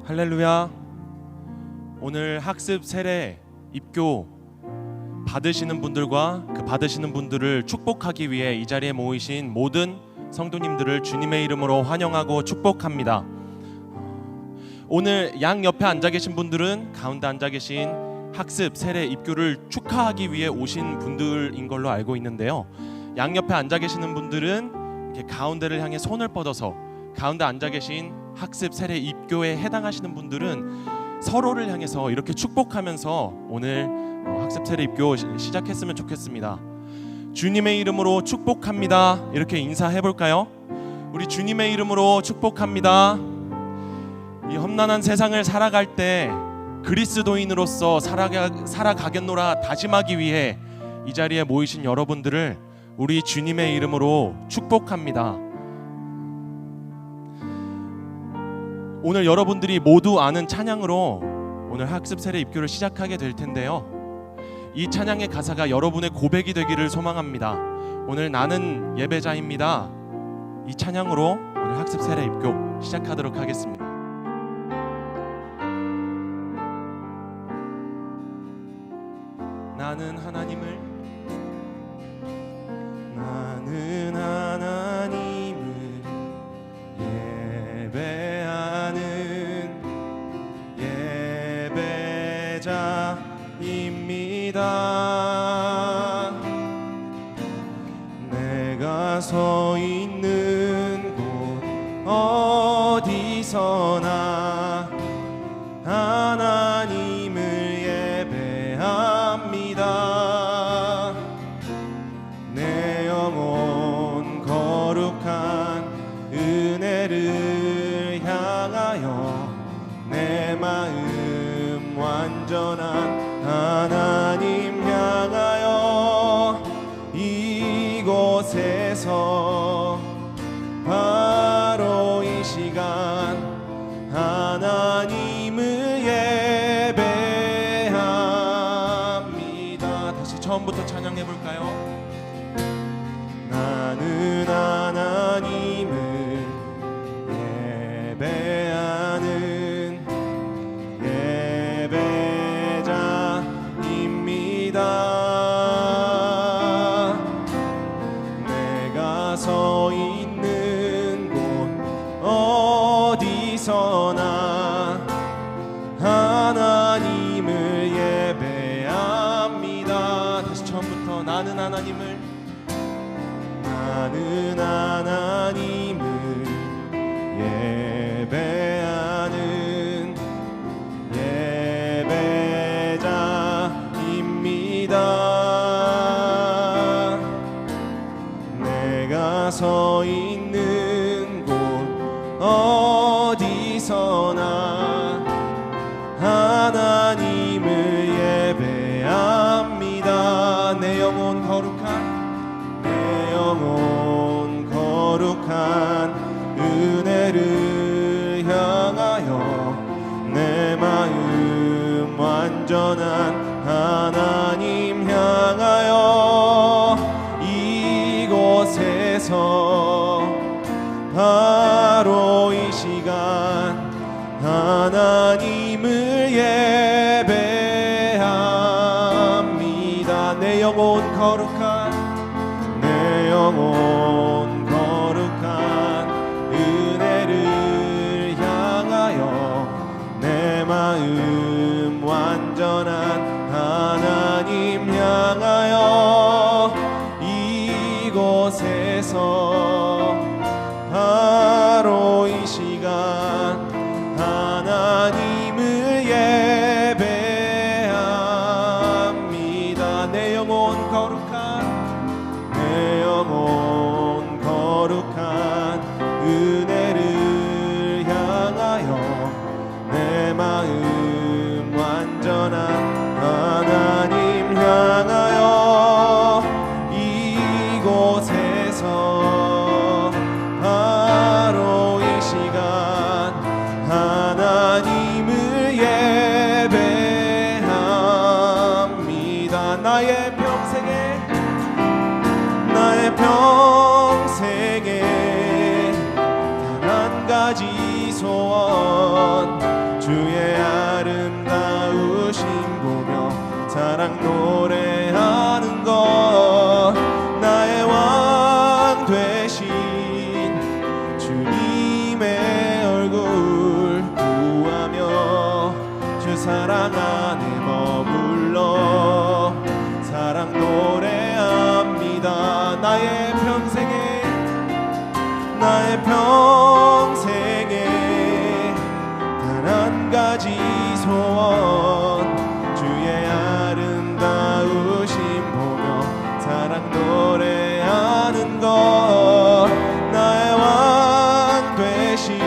할렐루야. 오늘 학습 세례 입교 받으시는 분들과 그 받으시는 분들을 축복하기 위해 이 자리에 모이신 모든 성도님들을 주님의 이름으로 환영하고 축복합니다. 오늘 양 옆에 앉아 계신 분들은 가운데 앉아 계신 학습 세례 입교를 축하하기 위해 오신 분들인 걸로 알고 있는데요. 양 옆에 앉아 계시는 분들은 이렇게 가운데를 향해 손을 뻗어서 가운데 앉아 계신 학습 세례 입교에 해당하시는 분들은 서로를 향해서 이렇게 축복하면서 오늘 학습 세례 입교 시작했으면 좋겠습니다. 주님의 이름으로 축복합니다. 이렇게 인사해 볼까요? 우리 주님의 이름으로 축복합니다. 이 험난한 세상을 살아갈 때 그리스도인으로서 살아가겠노라 다짐하기 위해 이 자리에 모이신 여러분들을 우리 주님의 이름으로 축복합니다. 오늘 여러분들이 모두 아는 찬양으로 오늘 학습 세례 입교를 시작하게 될 텐데요. 이 찬양의 가사가 여러분의 고백이 되기를 소망합니다. 오늘 나는 예배자입니다. 이 찬양으로 오늘 학습 세례 입교 시작하도록 하겠습니다. 나는 하나님을 예배자입니다. 내가 서 있는 곳 어디서나 하나님을 예배합니다. 내 영혼 거룩한 은혜를 향하여 내 마음 완전한 하나님 향하여 이곳에서 바로 이 시간 하나님을 예배합니다. 다시 처음부터 찬양해 볼까요? 나는 하나님을 예배하는 예배자입니다. 내가 서 있는 곳 어디서나 하나님을 예배합니다. 다시 처음부터 나는 하나님을 예배하는 예배자입니다. 내가 서 있는 곳 어디서나 하나님을 예배합니다. 내 영혼 거룩한 은혜를 향하여 내 마음 완전한 하나님 향하여 이곳에서 바로 이 시간 하나님을 예배합니다. 내 영혼 거룩한 은혜를 향하여 내 마음 완전한 하나님 향하여 이곳에서 바로 이 시간 하나님을 예배합니다. 내 영혼 거룩한 은혜를 향하여 내 마음 완전한 하나님 향하여 이곳에서 바로 이 시간 하나님을 예배합니다. 나의 평생에 단 한 가지 소원 사랑 안에 머물러 사랑 노래합니다. 나의 평생에 단 한 가지 소원, 주의 아름다우심 보며 사랑 노래하는 것. 나의 왕 되신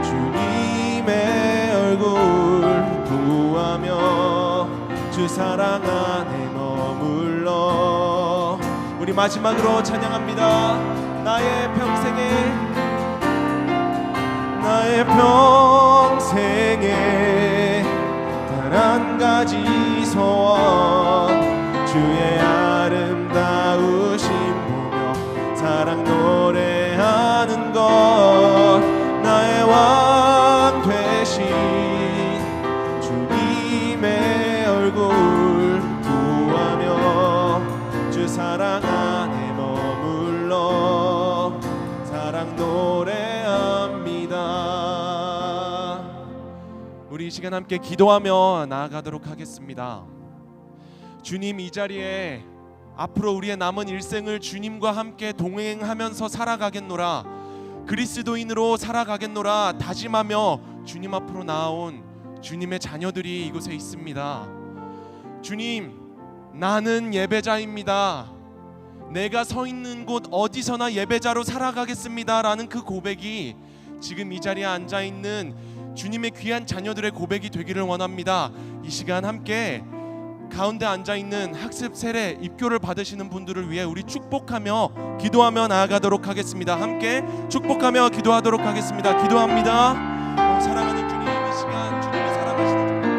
주님의 얼굴 구하며 주 사랑 안에 머물러. 우리 마지막으로 찬양합니다. 나의 평생에 단 한 가지 소원, 주의 아름다우심 보며 사랑 노래하는 것. 나의 왕 되신 주님의 얼굴 구하며 주 사랑 안에 머물러 사랑 노래합니다. 우리 이 시간 함께 기도하며 나아가도록 하겠습니다. 주님, 이 자리에 앞으로 우리의 남은 일생을 주님과 함께 동행하면서 살아가겠노라, 그리스도인으로 살아가겠노라 다짐하며 주님 앞으로 나아온 주님의 자녀들이 이곳에 있습니다. 주님, 나는 예배자입니다. 내가 서 있는 곳 어디서나 예배자로 살아가겠습니다 라는 그 고백이 지금 이 자리에 앉아있는 주님의 귀한 자녀들의 고백이 되기를 원합니다. 이 시간 함께 가운데 앉아있는 학습 세례 입교를 받으시는 분들을 위해 우리 축복하며 기도하며 나아가도록 하겠습니다. 함께 축복하며 기도하도록 하겠습니다. 기도합니다. 사랑하는 주님, 이 시간 주님이 사랑하시는 주님,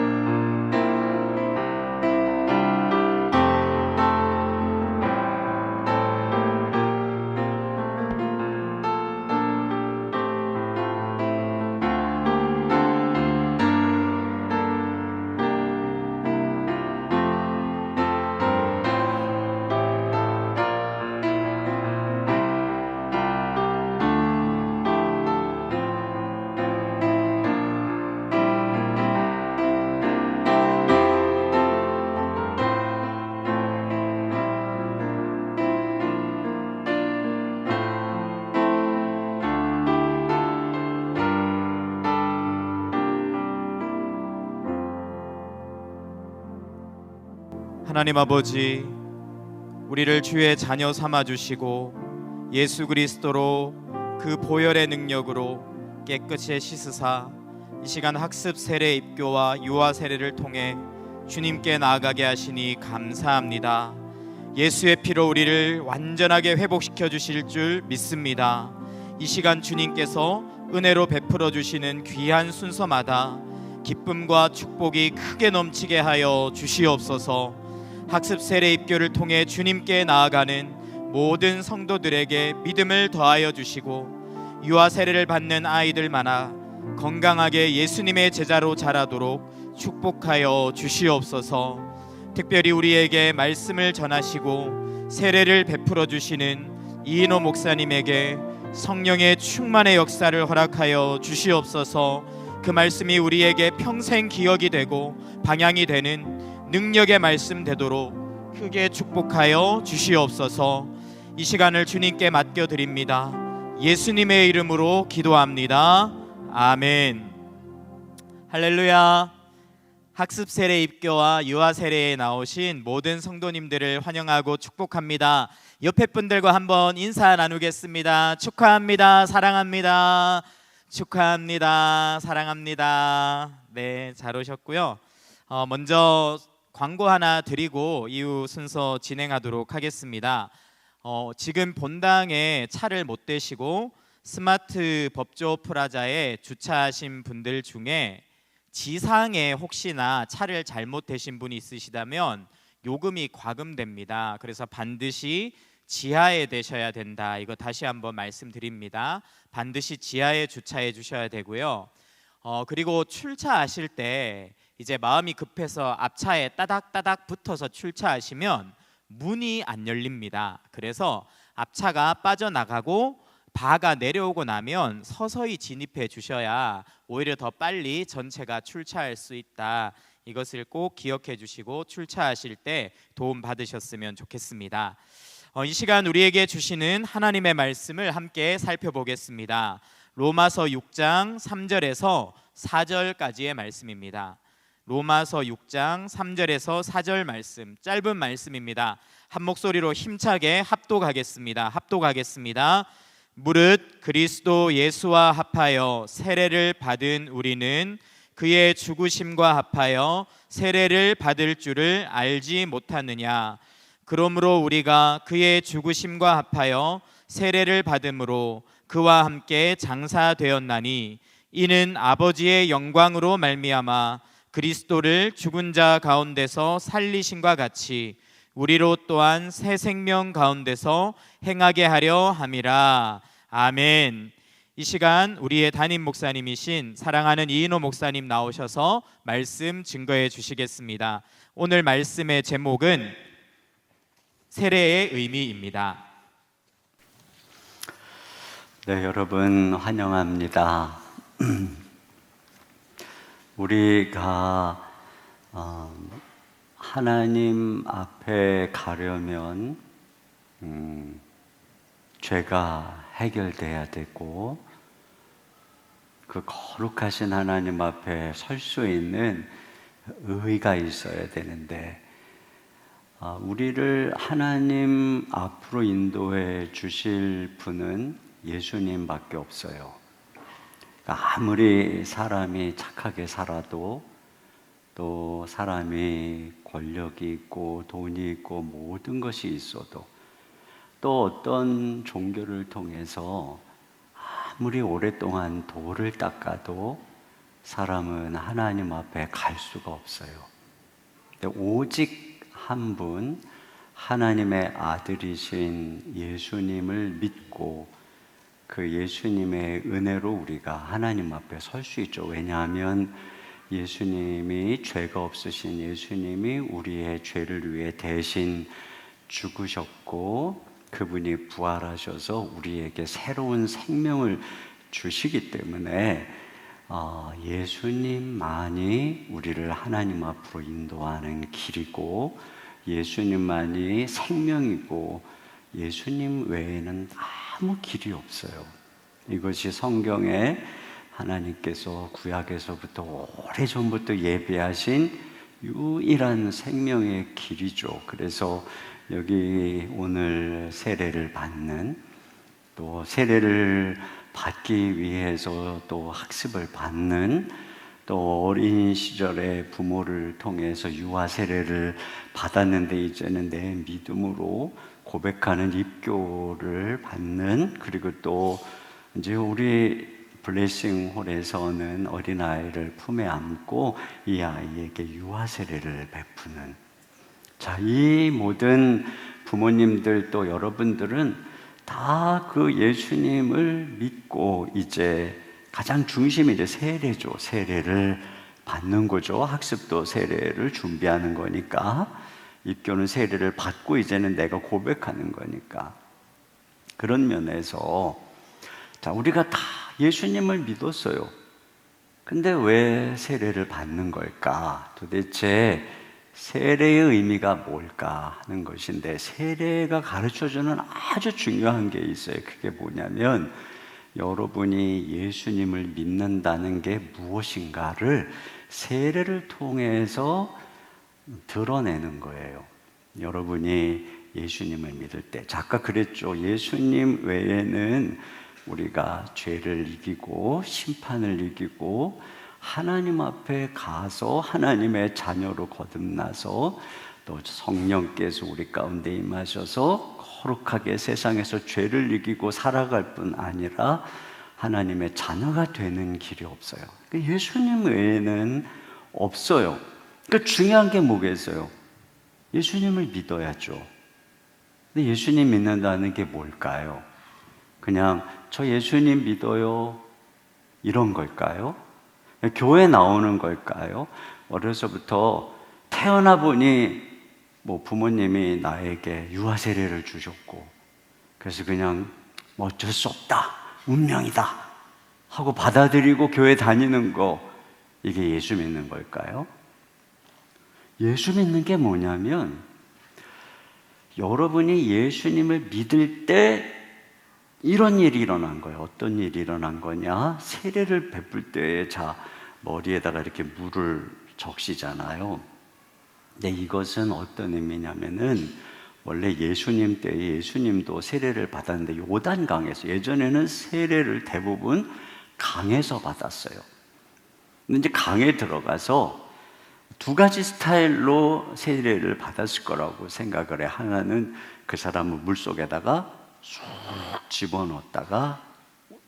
하나님 아버지, 우리를 주의 자녀 삼아주시고 예수 그리스도로 그 보혈의 능력으로 깨끗이 씻으사 이 시간 학습 세례 입교와 유아 세례를 통해 주님께 나아가게 하시니 감사합니다. 예수의 피로 우리를 완전하게 회복시켜 주실 줄 믿습니다. 이 시간 주님께서 은혜로 베풀어 주시는 귀한 순서마다 기쁨과 축복이 크게 넘치게 하여 주시옵소서. 학습 세례 입교를 통해 주님께 나아가는 모든 성도들에게 믿음을 더하여 주시고 유아 세례를 받는 아이들마다 건강하게 예수님의 제자로 자라도록 축복하여 주시옵소서. 특별히 우리에게 말씀을 전하시고 세례를 베풀어 주시는 이인호 목사님에게 성령의 충만의 역사를 허락하여 주시옵소서. 그 말씀이 우리에게 평생 기억이 되고 방향이 되는 능력의 말씀 되도록 크게 축복하여 주시옵소서. 이 시간을 주님께 맡겨드립니다. 예수님의 이름으로 기도합니다. 아멘. 할렐루야. 학습 세례 입교와 유아 세례에 나오신 모든 성도님들을 환영하고 축복합니다. 옆에 분들과 한번 인사 나누겠습니다. 축하합니다. 사랑합니다. 축하합니다. 사랑합니다. 네, 잘 오셨고요. 먼저 광고 하나 드리고 이후 순서 진행하도록 하겠습니다. 지금 본당에 차를 못 대시고 스마트 법조 프라자에 주차하신 분들 중에 지상에 혹시나 차를 잘못 대신 분이 있으시다면 요금이 과금됩니다. 그래서 반드시 지하에 대셔야 된다. 이거 다시 한번 말씀드립니다. 반드시 지하에 주차해 주셔야 되고요. 그리고 출차하실 때 이제 마음이 급해서 앞차에 따닥따닥 붙어서 출차하시면 문이 안 열립니다. 그래서 앞차가 빠져나가고 바가 내려오고 나면 서서히 진입해 주셔야 오히려 더 빨리 전체가 출차할 수 있다. 이것을 꼭 기억해 주시고 출차하실 때 도움 받으셨으면 좋겠습니다. 이 시간 우리에게 주시는 하나님의 말씀을 함께 살펴보겠습니다. 로마서 6장 3절에서 4절까지의 말씀입니다. 로마서 6장 3절에서 4절 말씀, 짧은 말씀입니다. 한 목소리로 힘차게 합독하겠습니다. 무릇 그리스도 예수와 합하여 세례를 받은 우리는 그의 죽으심과 합하여 세례를 받을 줄을 알지 못하느냐. 그러므로 우리가 그의 죽으심과 합하여 세례를 받음으로 그와 함께 장사되었나니 이는 아버지의 영광으로 말미암아 그리스도를 죽은 자 가운데서 살리심과 같이 우리로 또한 새 생명 가운데서 행하게 하려 함이라. 아멘. 이 시간 우리의 담임 목사님이신 사랑하는 이인호 목사님 나오셔서 말씀 증거해 주시겠습니다. 오늘 말씀의 제목은 세례의 의미입니다. 네, 여러분 환영합니다. 우리가 하나님 앞에 가려면 죄가 해결돼야 되고 그 거룩하신 하나님 앞에 설 수 있는 의가 있어야 되는데 우리를 하나님 앞으로 인도해 주실 분은 예수님밖에 없어요. 아무리 사람이 착하게 살아도 또 사람이 권력이 있고 돈이 있고 모든 것이 있어도 또 어떤 종교를 통해서 아무리 오랫동안 돌을 닦아도 사람은 하나님 앞에 갈 수가 없어요. 근데 오직 한 분 하나님의 아들이신 예수님을 믿고 그 예수님의 은혜로 우리가 하나님 앞에 설 수 있죠. 왜냐하면 예수님이 죄가 없으신 예수님이 우리의 죄를 위해 대신 죽으셨고 그분이 부활하셔서 우리에게 새로운 생명을 주시기 때문에 예수님만이 우리를 하나님 앞으로 인도하는 길이고 예수님만이 생명이고 예수님 외에는 아무 길이 없어요. 이것이 성경에 하나님께서 구약에서부터 오래전부터 예비하신 유일한 생명의 길이죠. 그래서 여기 오늘 세례를 받는 또 세례를 받기 위해서 또 학습을 받는 또 어린 시절에 부모를 통해서 유아 세례를 받았는데 이제는 내 믿음으로 고백하는 입교를 받는 그리고 또 이제 우리 블레싱 홀에서는 어린아이를 품에 안고 이 아이에게 유아 세례를 베푸는 자, 이 모든 부모님들 또 여러분들은 다 그 예수님을 믿고 이제 가장 중심이 이제 세례죠. 세례를 받는 거죠. 학습도 세례를 준비하는 거니까 입교는 세례를 받고 이제는 내가 고백하는 거니까 그런 면에서 자, 우리가 다 예수님을 믿었어요. 근데 왜 세례를 받는 걸까? 도대체 세례의 의미가 뭘까 하는 것인데 세례가 가르쳐주는 아주 중요한 게 있어요. 그게 뭐냐면 여러분이 예수님을 믿는다는 게 무엇인가를 세례를 통해서 드러내는 거예요. 여러분이 예수님을 믿을 때 아까 그랬죠. 예수님 외에는 우리가 죄를 이기고 심판을 이기고 하나님 앞에 가서 하나님의 자녀로 거듭나서 또 성령께서 우리 가운데 임하셔서 거룩하게 세상에서 죄를 이기고 살아갈 뿐 아니라 하나님의 자녀가 되는 길이 없어요. 예수님 외에는 없어요. 그러니까 중요한 게 뭐겠어요? 예수님을 믿어야죠. 근데 예수님 믿는다는 게 뭘까요? 그냥 저 예수님 믿어요 이런 걸까요? 교회 나오는 걸까요? 어려서부터 태어나 보니 뭐 부모님이 나에게 유아 세례를 주셨고 그래서 그냥 뭐 어쩔 수 없다, 운명이다 하고 받아들이고 교회 다니는 거, 이게 예수 믿는 걸까요? 예수 믿는 게 뭐냐면 여러분이 예수님을 믿을 때 이런 일이 일어난 거예요. 어떤 일이 일어난 거냐? 세례를 베풀 때에 머리에다가 이렇게 물을 적시잖아요. 근데 이것은 어떤 의미냐면은 원래 예수님 때에 예수님도 세례를 받았는데 요단강에서, 예전에는 세례를 대부분 강에서 받았어요. 근데 이제 강에 들어가서 두 가지 스타일로 세례를 받았을 거라고 생각을 해. 하나는 그 사람을 물속에다가 쑥 집어넣었다가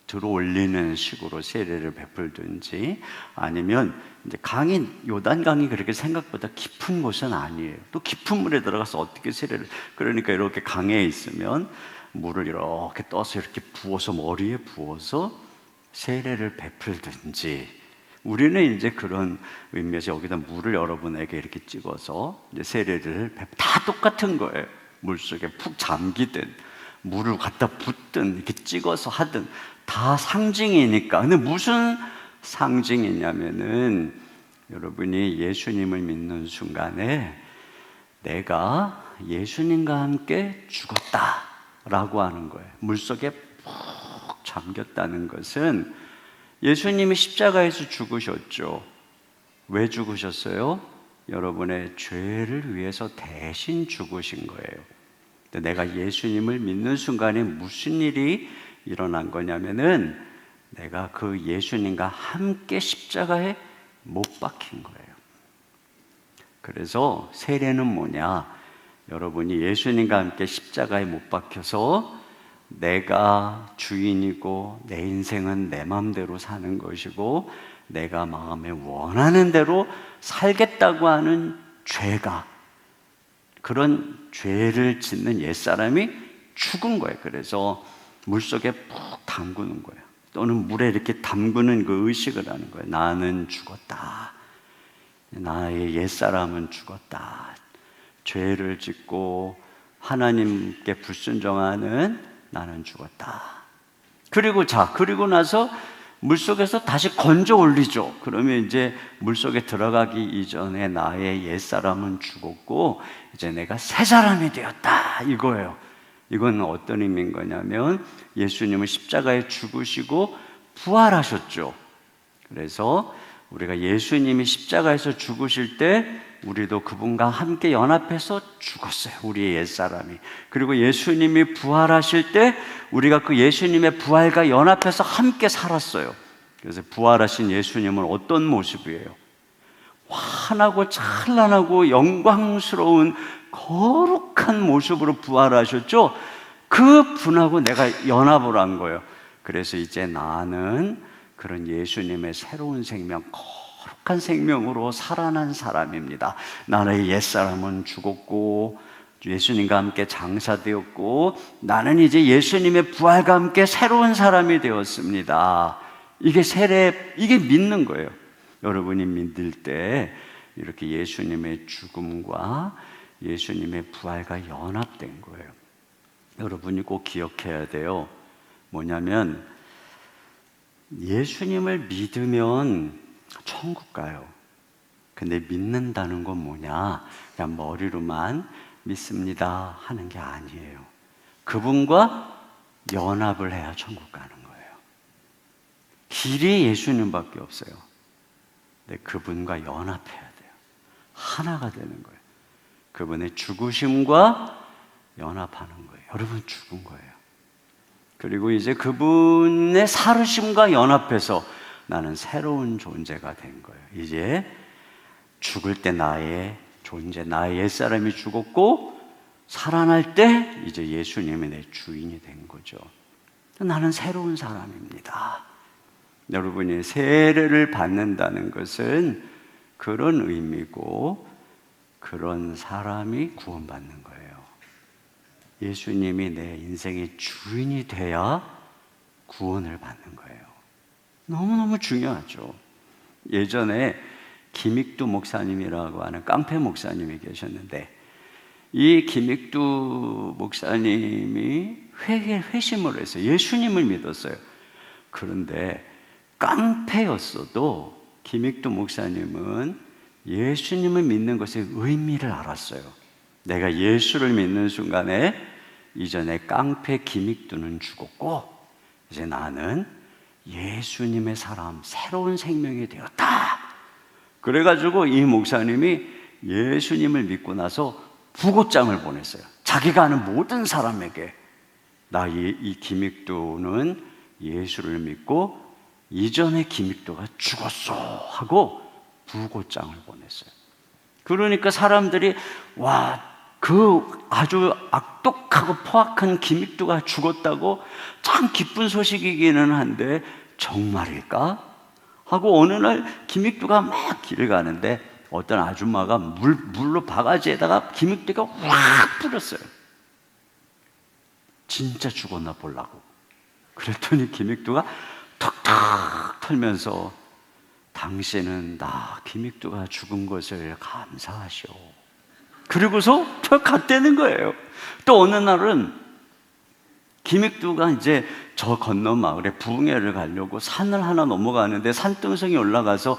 들어 올리는 식으로 세례를 베풀든지, 아니면 이제 요단강이 그렇게 생각보다 깊은 곳은 아니에요. 또 깊은 물에 들어가서 어떻게 그러니까 이렇게 강에 있으면 물을 이렇게 떠서 이렇게 부어서 머리에 부어서 세례를 베풀든지, 우리는 이제 그런 의미에서 여기다 물을 여러분에게 이렇게 찍어서 이제 세례를 다 똑같은 거예요. 물속에 푹 잠기든 물을 갖다 붓든 이렇게 찍어서 하든 다 상징이니까. 근데 무슨 상징이냐면은 여러분이 예수님을 믿는 순간에 내가 예수님과 함께 죽었다라고 하는 거예요. 물속에 푹 잠겼다는 것은 예수님이 십자가에서 죽으셨죠. 왜 죽으셨어요? 여러분의 죄를 위해서 대신 죽으신 거예요. 내가 예수님을 믿는 순간에 무슨 일이 일어난 거냐면은 내가 그 예수님과 함께 십자가에 못 박힌 거예요. 그래서 세례는 뭐냐? 여러분이 예수님과 함께 십자가에 못 박혀서 내가 주인이고 내 인생은 내 마음대로 사는 것이고 내가 마음에 원하는 대로 살겠다고 하는 그런 죄를 짓는 옛사람이 죽은 거예요. 그래서 물속에 푹 담그는 거예요. 또는 물에 이렇게 담그는 그 의식을 하는 거예요. 나는 죽었다. 나의 옛사람은 죽었다. 죄를 짓고 하나님께 불순종하는 나는 죽었다. 그리고 나서 물속에서 다시 건져 올리죠. 그러면 이제 물속에 들어가기 이전에 나의 옛사람은 죽었고 이제 내가 새 사람이 되었다, 이거예요. 이건 어떤 의미인 거냐면 예수님은 십자가에 죽으시고 부활하셨죠. 그래서 우리가 예수님이 십자가에서 죽으실 때 우리도 그분과 함께 연합해서 죽었어요. 우리의 옛사람이. 그리고 예수님이 부활하실 때 우리가 그 예수님의 부활과 연합해서 함께 살았어요. 그래서 부활하신 예수님은 어떤 모습이에요? 환하고 찬란하고 영광스러운 거룩한 모습으로 부활하셨죠. 그 분하고 내가 연합을 한 거예요. 그래서 이제 나는 그런 예수님의 새로운 생명, 거룩한 생명으로 살아난 사람입니다. 나의 옛사람은 죽었고 예수님과 함께 장사되었고 나는 이제 예수님의 부활과 함께 새로운 사람이 되었습니다. 이게 믿는 거예요. 여러분이 믿을 때 이렇게 예수님의 죽음과 예수님의 부활과 연합된 거예요. 여러분이 꼭 기억해야 돼요. 뭐냐면 예수님을 믿으면 천국 가요. 근데 믿는다는 건 뭐냐? 그냥 머리로만 믿습니다 하는 게 아니에요. 그분과 연합을 해야 천국 가는 거예요. 길이 예수님밖에 없어요. 근데 그분과 연합해야 돼요. 하나가 되는 거예요. 그분의 죽으심과 연합하는 거예요. 여러분 죽은 거예요. 그리고 이제 그분의 살으심과 연합해서 나는 새로운 존재가 된 거예요. 이제 죽을 때 나의 존재, 나의 옛사람이 죽었고 살아날 때 이제 예수님이 내 주인이 된 거죠. 나는 새로운 사람입니다. 여러분이 세례를 받는다는 것은 그런 의미고 그런 사람이 구원받는 거예요. 예수님이 내 인생의 주인이 돼야 구원을 받는 거예요. 너무너무 중요하죠. 예전에 김익두 목사님이라고 하는 깡패 목사님이 계셨는데 이 김익두 목사님이 회심을 해서 예수님을 믿었어요. 그런데 깡패였어도 김익두 목사님은 예수님을 믿는 것의 의미를 알았어요. 내가 예수를 믿는 순간에 이전에 깡패 김익두는 죽었고 이제 나는 예수님의 사람, 새로운 생명이 되었다. 그래가지고 이 목사님이 예수님을 믿고 나서 부고장을 보냈어요. 자기가 아는 모든 사람에게 이 김익두는 예수를 믿고 이전에 김익두가 죽었어 하고 부고장을 보냈어요. 그러니까 사람들이 그 아주 악독하고 포악한 김익두가 죽었다고 참 기쁜 소식이기는 한데 정말일까? 하고 어느 날 김익두가 막 길을 가는데 어떤 아줌마가 물로 바가지에다가 김익두가 확 뿌렸어요. 진짜 죽었나 보려고. 그랬더니 김익두가 턱턱 털면서 당신은 나 김익두가 죽은 것을 감사하시오. 그리고서 저 갔다는 거예요. 또 어느 날은 김익두가 이제 저 건너 마을에 부흥회를 가려고 산을 하나 넘어가는데 산등성에 올라가서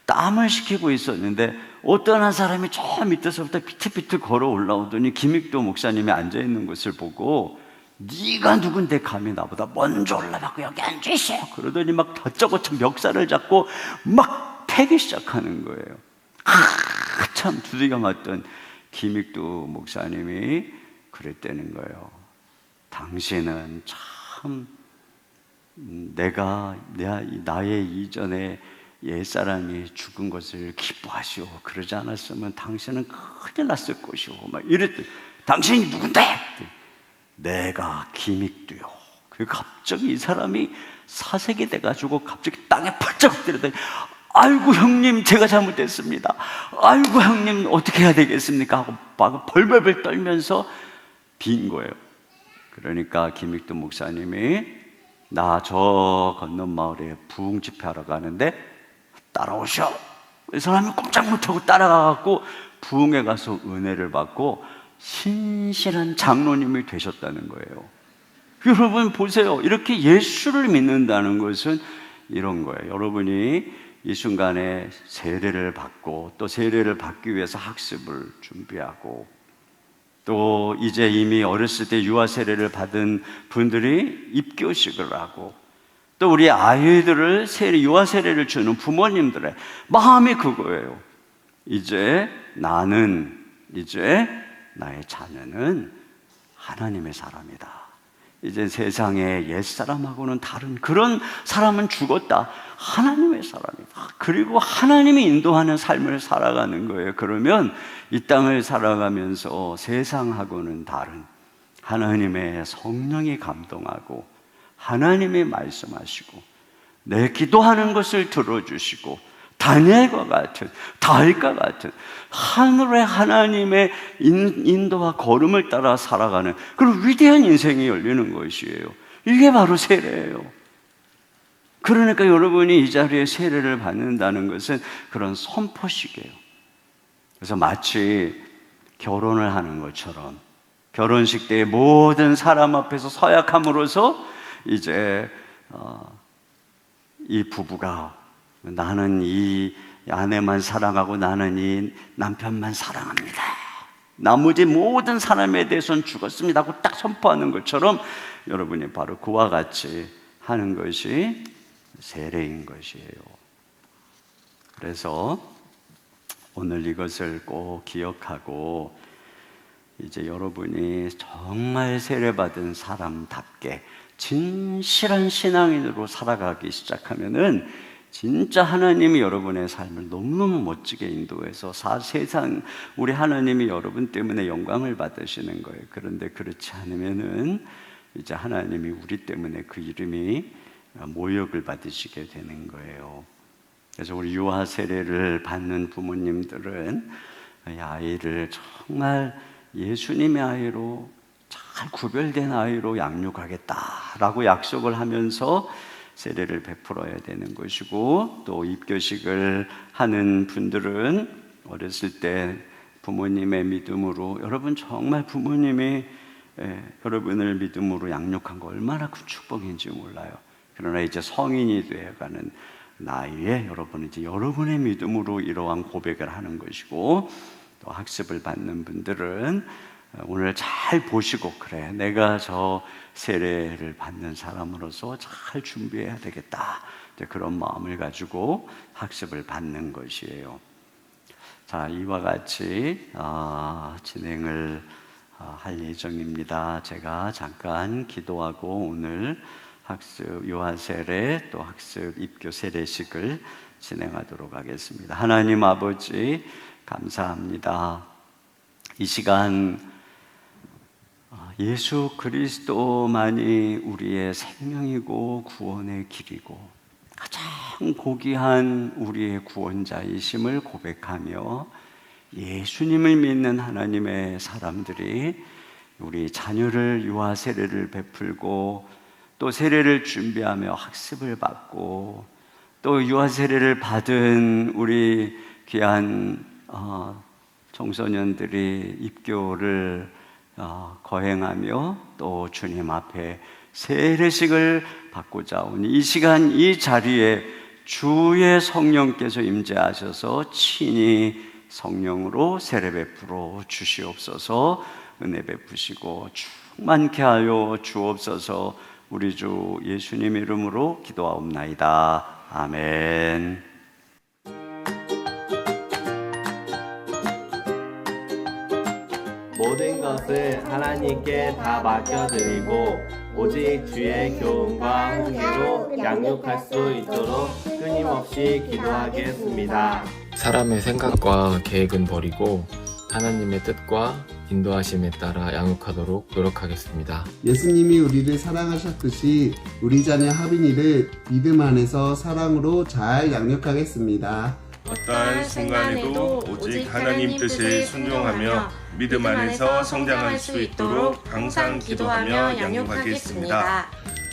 땀을 식히고 있었는데 어떤 한 사람이 저 밑에서부터 비틀비틀 걸어 올라오더니 김익두 목사님이 앉아있는 것을 보고 네가 누군데 감히 나보다 먼저 올라가고 여기 앉으시오. 그러더니 막 다짜고짜 멱살을 잡고 막 패기 시작하는 거예요. 참 두들겨 맞던 김익두 목사님이 그랬다는 거예요. 당신은 참 나의 이전에 옛사람이 죽은 것을 기뻐하시오. 그러지 않았으면 당신은 큰일 났을 것이오. 막 이랬더니 당신이 누군데? 내가 김익두요. 그 갑자기 이 사람이 사색이 돼가지고 갑자기 땅에 펄쩍 때리더니 아이고 형님 제가 잘못했습니다. 아이고 형님 어떻게 해야 되겠습니까? 하고 막 벌벌벌 떨면서 빈 거예요. 그러니까 김익두 목사님이 나 저 건넌 마을에 부흥 집회하러 가는데 따라오셔. 이 사람이 꼼짝 못하고 따라가갖고 부흥회 가서 은혜를 받고 신실한 장로님이 되셨다는 거예요. 여러분 보세요. 이렇게 예수를 믿는다는 것은 이런 거예요. 여러분이 이 순간에 세례를 받고 또 세례를 받기 위해서 학습을 준비하고 또 이제 이미 어렸을 때 유아 세례를 받은 분들이 입교식을 하고 또 우리 아이들을 유아 세례를 주는 부모님들의 마음이 그거예요. 이제 나의 자녀는 하나님의 사람이다. 이제 세상의 옛사람하고는 다른 그런 사람은 죽었다. 하나님의 사람이다. 그리고 하나님이 인도하는 삶을 살아가는 거예요. 그러면 이 땅을 살아가면서 세상하고는 다른 하나님의 성령이 감동하고 하나님이 말씀하시고 내 기도하는 것을 들어주시고 다니엘과 같은 다윗과 같은 하늘의 하나님의 인도와 걸음을 따라 살아가는 그런 위대한 인생이 열리는 것이에요. 이게 바로 세례예요. 그러니까 여러분이 이 자리에 세례를 받는다는 것은 그런 선포식이에요. 그래서 마치 결혼을 하는 것처럼 결혼식 때 모든 사람 앞에서 서약함으로써 이제 이 부부가 나는 이 아내만 사랑하고 나는 이 남편만 사랑합니다. 나머지 모든 사람에 대해서는 죽었습니다 하고 딱 선포하는 것처럼 여러분이 바로 그와 같이 하는 것이 세례인 것이에요. 그래서 오늘 이것을 꼭 기억하고 이제 여러분이 정말 세례받은 사람답게 진실한 신앙인으로 살아가기 시작하면은 진짜 하나님이 여러분의 삶을 너무너무 멋지게 인도해서 세상 우리 하나님이 여러분 때문에 영광을 받으시는 거예요. 그런데 그렇지 않으면은 이제 하나님이 우리 때문에 그 이름이 모욕을 받으시게 되는 거예요. 그래서 우리 유아 세례를 받는 부모님들은 이 아이를 정말 예수님의 아이로 잘 구별된 아이로 양육하겠다라고 약속을 하면서 세례를 베풀어야 되는 것이고 또 입교식을 하는 분들은 어렸을 때 부모님의 믿음으로 여러분 정말 부모님이 여러분을 믿음으로 양육한 거 얼마나 큰 축복인지 몰라요. 그러나 이제 성인이 되어가는 나이에 여러분은 이제 여러분의 믿음으로 이러한 고백을 하는 것이고, 또 학습을 받는 분들은 오늘 잘 보시고, 그래 내가 저 세례를 받는 사람으로서 잘 준비해야 되겠다, 그런 마음을 가지고 학습을 받는 것이에요. 자, 이와 같이 진행을 할 예정입니다. 제가 잠깐 기도하고 오늘 학습 유아세례 또 학습 입교 세례식을 진행하도록 하겠습니다. 하나님 아버지 감사합니다. 이 시간 예수 그리스도만이 우리의 생명이고 구원의 길이고 가장 고귀한 우리의 구원자이심을 고백하며 예수님을 믿는 하나님의 사람들이 우리 자녀를 유아 세례를 베풀고 또 세례를 준비하며 학습을 받고 또 유아 세례를 받은 우리 귀한 청소년들이 입교를 거행하며 또 주님 앞에 세례식을 받고자 오니 이 시간 이 자리에 주의 성령께서 임재하셔서 친히 성령으로 세례 베풀어 주시옵소서. 은혜 베푸시고 충만케 하여 주옵소서. 우리 주 예수님 이름으로 기도하옵나이다. 아멘. 모든 것을 하나님께 다 맡겨드리고 오직 주의 교훈과 훈계로 양육할 수 있도록 끊임없이 기도하겠습니다. 사람의 생각과 계획은 버리고 하나님의 뜻과 인도하심에 따라 양육하도록 노력하겠습니다. 예수님이 우리를 사랑하셨듯이 우리 자녀 하빈이를 믿음 안에서 사랑으로 잘 양육하겠습니다. 어떠한 순간에도 오직 하나님 뜻에 순종하며 믿음 안에서 성장할 수 있도록 항상 기도하며 양육하겠습니다.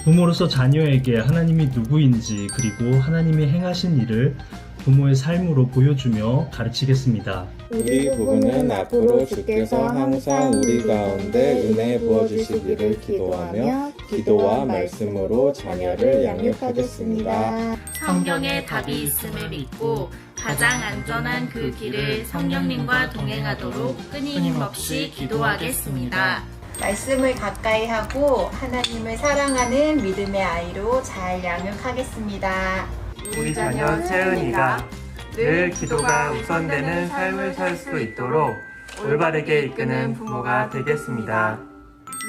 부모로서 자녀에게 하나님이 누구인지 그리고 하나님이 행하신 일을 부모의 삶으로 보여주며 가르치겠습니다. 우리 부부는 앞으로 주께서 항상 우리 가운데 은혜 부어주시기를 기도하며 기도와 말씀으로 자녀를 양육하겠습니다. 성경에 답이 있음을 믿고 가장 안전한 그 길을 성령님과 동행하도록 끊임없이 기도하겠습니다. 말씀을 가까이 하고 하나님을 사랑하는 믿음의 아이로 잘 양육하겠습니다. 우리 자녀 채은이가 늘 기도가 우선되는 삶을 살 수 있도록 올바르게 이끄는 부모가 되겠습니다.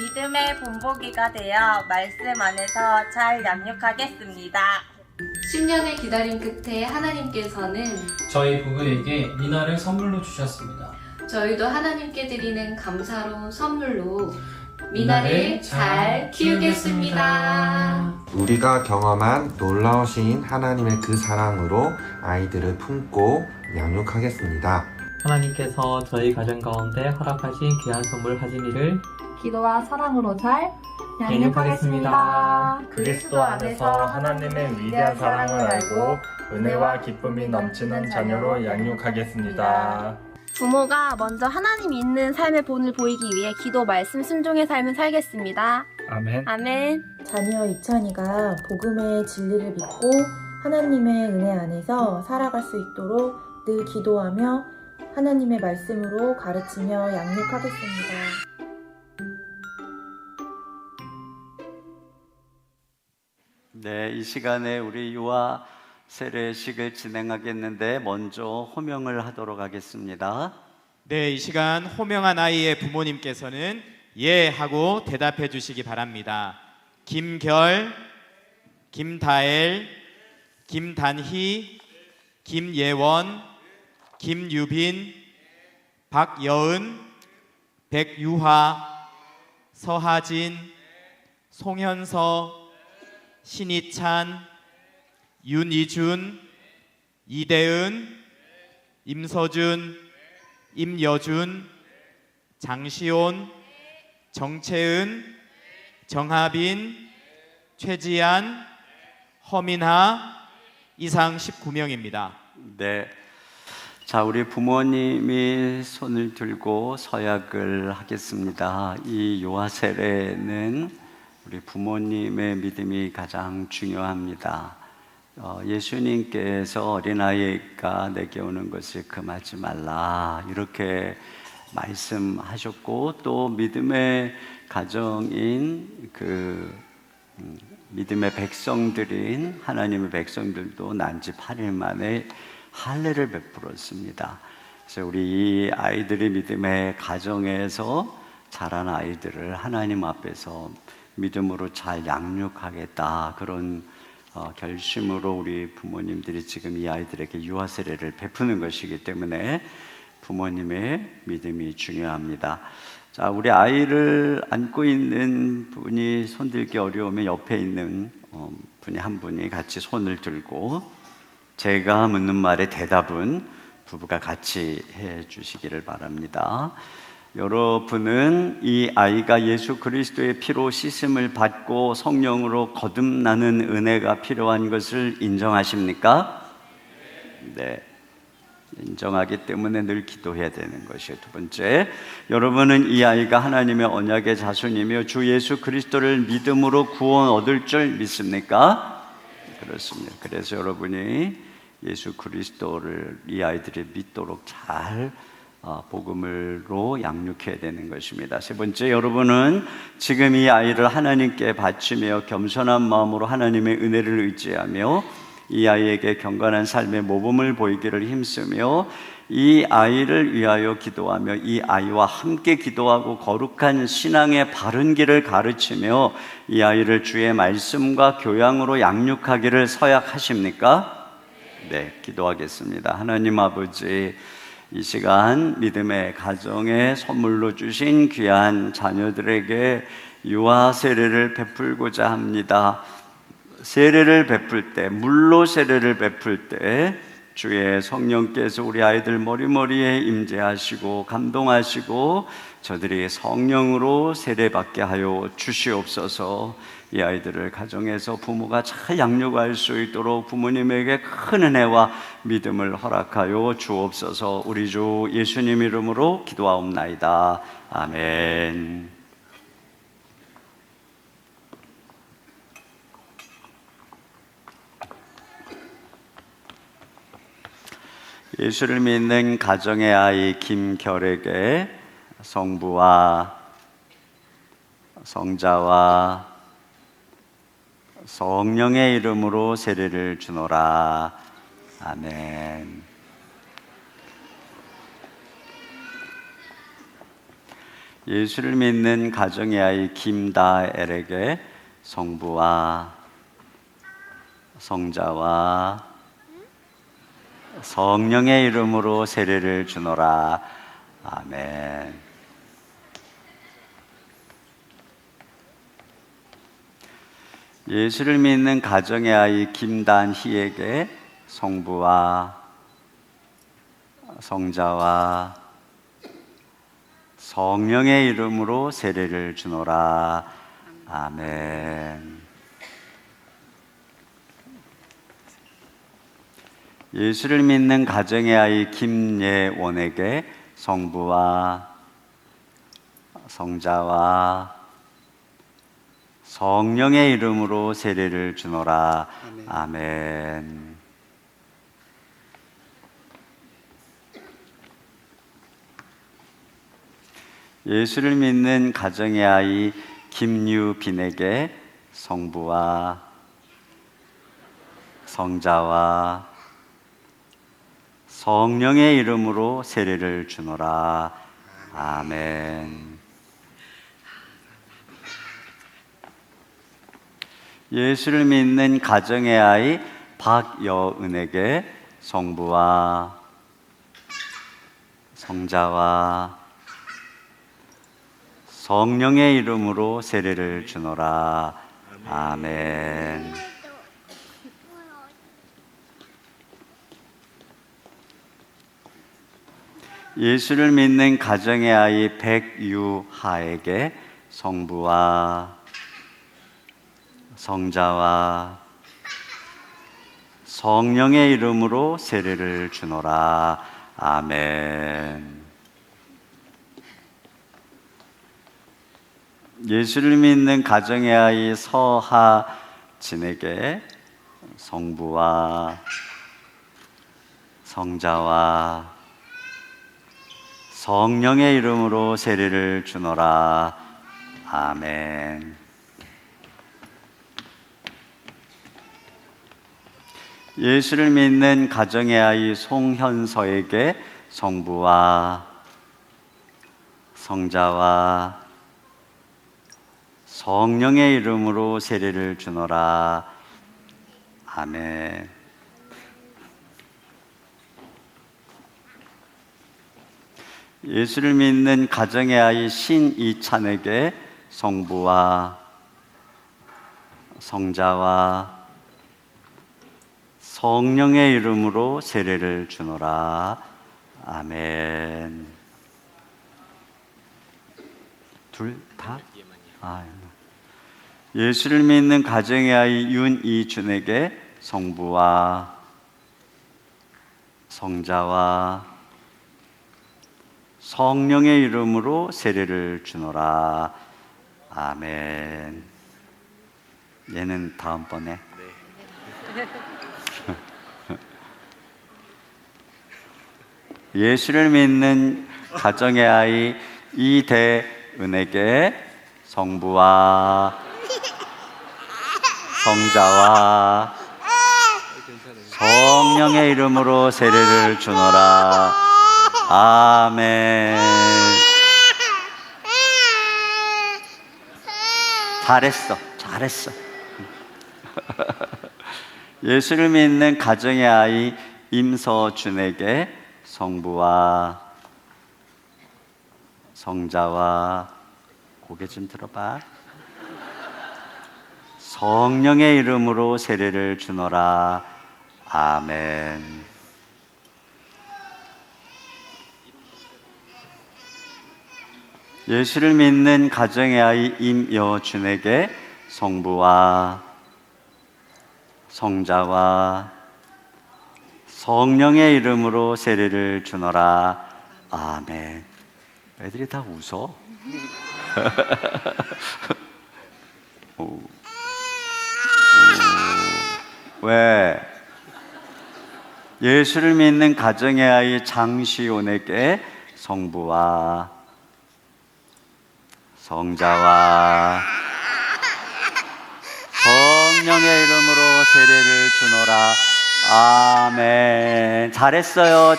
믿음의 본보기가 되어 말씀 안에서 잘 양육하겠습니다. 10년의 기다림 끝에 하나님께서는 저희 부부에게 미나를 선물로 주셨습니다. 저희도 하나님께 드리는 감사로운 선물로 미나를 잘 키우겠습니다. 우리가 경험한 놀라우신 하나님의 그 사랑으로 아이들을 품고 양육하겠습니다. 하나님께서 저희 가정 가운데 허락하신 귀한 선물 하진이를 기도와 사랑으로 잘 양육하겠습니다. 그리스도 안에서 하나님의 위대한 사랑을 알고 은혜와 기쁨이 넘치는 자녀로 양육하겠습니다. 부모가 먼저 하나님 있는 삶의 본을 보이기 위해 기도, 말씀, 순종의 삶을 살겠습니다. 아멘. 아멘. 자녀 이찬이가 복음의 진리를 믿고 하나님의 은혜 안에서 살아갈 수 있도록 늘 기도하며 하나님의 말씀으로 가르치며 양육하겠습니다. 네, 이 시간에 우리 유아 세례식을 진행하겠는데 먼저 호명을 하도록 하겠습니다. 네, 이 시간 호명한 아이의 부모님께서는 예 하고 대답해 주시기 바랍니다. 김결, 김다엘, 김단희, 김예원, 김유빈, 박여은, 백유화, 서하진, 송현서, 신희찬, 윤이준, 이대은, 임서준, 임여준, 장시온, 정채은, 정하빈, 최지안, 허민하, 이상 19명입니다. 네, 자, 우리 부모님이 손을 들고 서약을 하겠습니다. 이 유아 세례는 우리 부모님의 믿음이 가장 중요합니다. 예수님께서 어린아이가 내게 오는 것을 금하지 말라 이렇게 말씀하셨고, 또 믿음의 가정인 믿음의 백성들인 하나님의 백성들도 난지 8일 만에 할례를 베풀었습니다. 그래서 우리 이 아이들이 믿음의 가정에서 자란 아이들을 하나님 앞에서 믿음으로 잘 양육하겠다, 그런 결심으로 우리 부모님들이 지금 이 아이들에게 유아 세례를 베푸는 것이기 때문에 부모님의 믿음이 중요합니다. 자, 우리 아이를 안고 있는 분이 손들기 어려우면 옆에 있는 분이 한 분이 같이 손을 들고 제가 묻는 말에 대답은 부부가 같이 해 주시기를 바랍니다. 여러분은 이 아이가 예수 그리스도의 피로 씻음을 받고 성령으로 거듭나는 은혜가 필요한 것을 인정하십니까? 네, 인정하기 때문에 늘 기도해야 되는 것이에요. 두 번째, 여러분은 이 아이가 하나님의 언약의 자손이며 주 예수 그리스도를 믿음으로 구원 얻을 줄 믿습니까? 그렇습니다. 그래서 여러분이 예수 그리스도를 이 아이들이 믿도록 잘 복음으로 양육해야 되는 것입니다. 세 번째, 여러분은 지금 이 아이를 하나님께 바치며 겸손한 마음으로 하나님의 은혜를 의지하며 이 아이에게 경건한 삶의 모범을 보이기를 힘쓰며 이 아이를 위하여 기도하며 이 아이와 함께 기도하고 거룩한 신앙의 바른 길을 가르치며 이 아이를 주의 말씀과 교양으로 양육하기를 서약하십니까? 네, 기도하겠습니다. 하나님 아버지, 이 시간 믿음의 가정에 선물로 주신 귀한 자녀들에게 유아 세례를 베풀고자 합니다. 세례를 베풀 때, 물로 세례를 베풀 때 주의 성령께서 우리 아이들 머리머리에 임재하시고 감동하시고 저들이 성령으로 세례받게 하여 주시옵소서. 이 아이들을 가정에서 부모가 잘 양육할 수 있도록 부모님에게 큰 은혜와 믿음을 허락하여 주옵소서. 우리 주 예수님 이름으로 기도하옵나이다. 아멘. 예수를 믿는 가정의 아이 김결에게 성부와 성자와 성령의 이름으로 세례를 주노라. 아멘. 예수를 믿는 가정의 아이 김다엘에게 성부와 성자와 성령의 이름으로 세례를 주노라. 아멘. 예수를 믿는 가정의 아이 김단희에게 성부와 성자와 성령의 이름으로 세례를 주노라. 아멘. 예수를 믿는 가정의 아이 김예원에게 성부와 성자와 성령의 이름으로 세례를 주노라. 아멘. 예수를 믿는 가정의 아이 김유빈에게 성부와 성자와 성령의 이름으로 세례를 주노라. 아멘. 예수를 믿는 가정의 아이 박여은에게 성부와 성자와 성령의 이름으로 세례를 주노라. 아멘. 예수를 믿는 가정의 아이 백유하에게 성부와 성자와 성령의 이름으로 세례를 주노라. 아멘. 예수를 믿는 가정의 아이 서하진에게 성부와 성자와 성령의 이름으로 세례를 주노라. 아멘. 예수를 믿는 가정의 아이 송현서에게 성부와 성자와 성령의 이름으로 세례를 주노라. 아멘. 예수를 믿는 가정의 아이 신이찬에게 성부와 성자와 성령의 이름으로 세례를 주노라. 아멘. 둘 다? 예수를 믿는 가정의 아이 윤이준에게 성부와 성자와 성령의 이름으로 세례를 주노라. 아멘. 얘는 다음번에. 예수를 믿는 가정의 아이 이대은에게 성부와 성자와 성령의 이름으로 세례를 주노라. 아멘. 잘했어. 예수를 믿는 가정의 아이 임서준에게 성부와 성자와 고개 좀 들어봐. 성령의 이름으로 세례를 주노라. 아멘. 예수를 믿는 가정의 아이 임여준에게 성부와 성자와 성령의 이름으로 세례를 주노라. 아멘. 애들이 다 웃어. 왜? 예수를 믿는 가정의 아이 장시온에게 성부와 성자와 성령의 이름으로 세례를 주노라. 아멘. 잘했어요.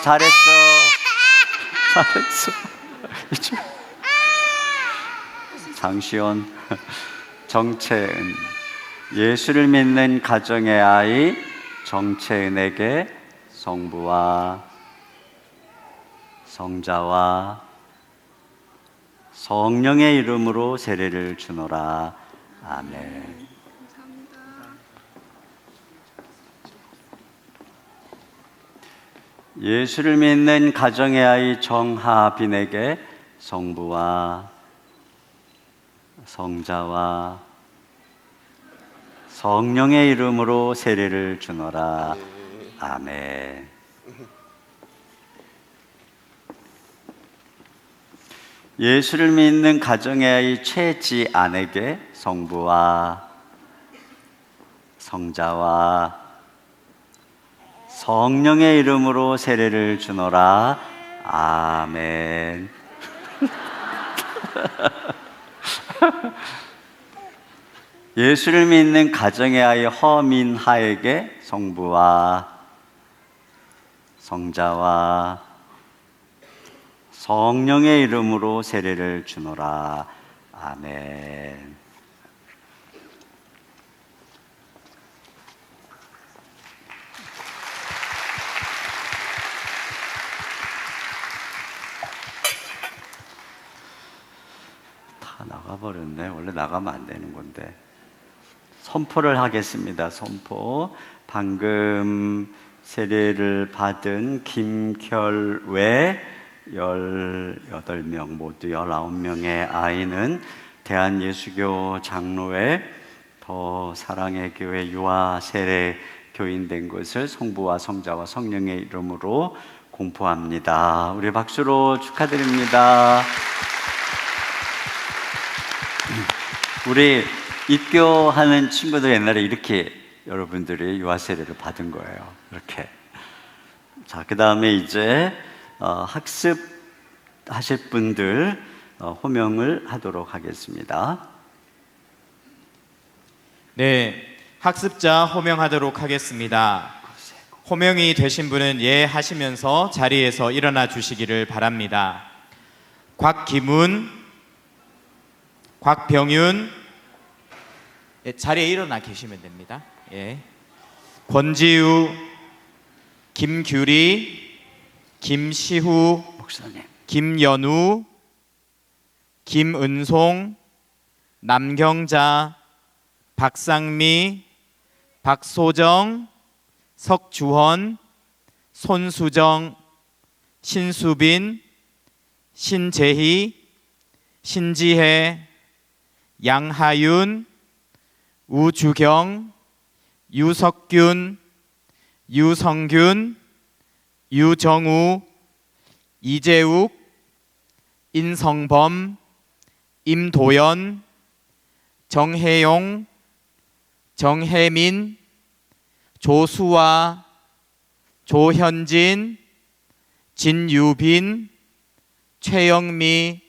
장시온, 정채은. 예수를 믿는 가정의 아이 정채은에게 성부와 성자와 성령의 이름으로 세례를 주노라. 아멘. 예수를 믿는 가정의 아이 정하빈에게 성부와 성자와 성령의 이름으로 세례를 주노라. 아멘. 예수를 믿는 가정의 아이 최지안에게 성부와 성자와 성령의 이름으로 세례를 주노라. 아멘. 예수를 믿는 가정의 아이 허민하에게 성부와 성자와 성령의 이름으로 세례를 주노라. 아멘. 다 나가버렸네. 원래 나가면 안 되는 건데. 선포를 하겠습니다. 선포. 방금 세례를 받은 김결외 18명 모두 19명의 아이는 대한예수교 장로회 더 사랑의 교회 유아 세례 교인 된 것을 성부와 성자와 성령의 이름으로 공포합니다. 우리 박수로 축하드립니다. 우리 입교하는 친구들 옛날에 이렇게 여러분들이 유아 세례를 받은 거예요. 이렇게. 자, 그 다음에 이제 학습하실 분들 호명을 하도록 하겠습니다. 네, 학습자 호명하도록 하겠습니다. 호명이 되신 분은 예 하시면서 자리에서 일어나 주시기를 바랍니다. 곽기문, 곽병윤, 예, 자리에 일어나 계시면 됩니다. 예. 권지우, 김규리, 김시후, 목사님, 김연우, 김은송, 남경자, 박상미, 박소정, 석주헌, 손수정, 신수빈, 신재희, 신지혜, 양하윤, 우주경, 유석균, 유성균, 유정우, 이재욱, 인성범, 임도연, 정혜용, 정혜민, 조수아, 조현진, 진유빈, 최영미,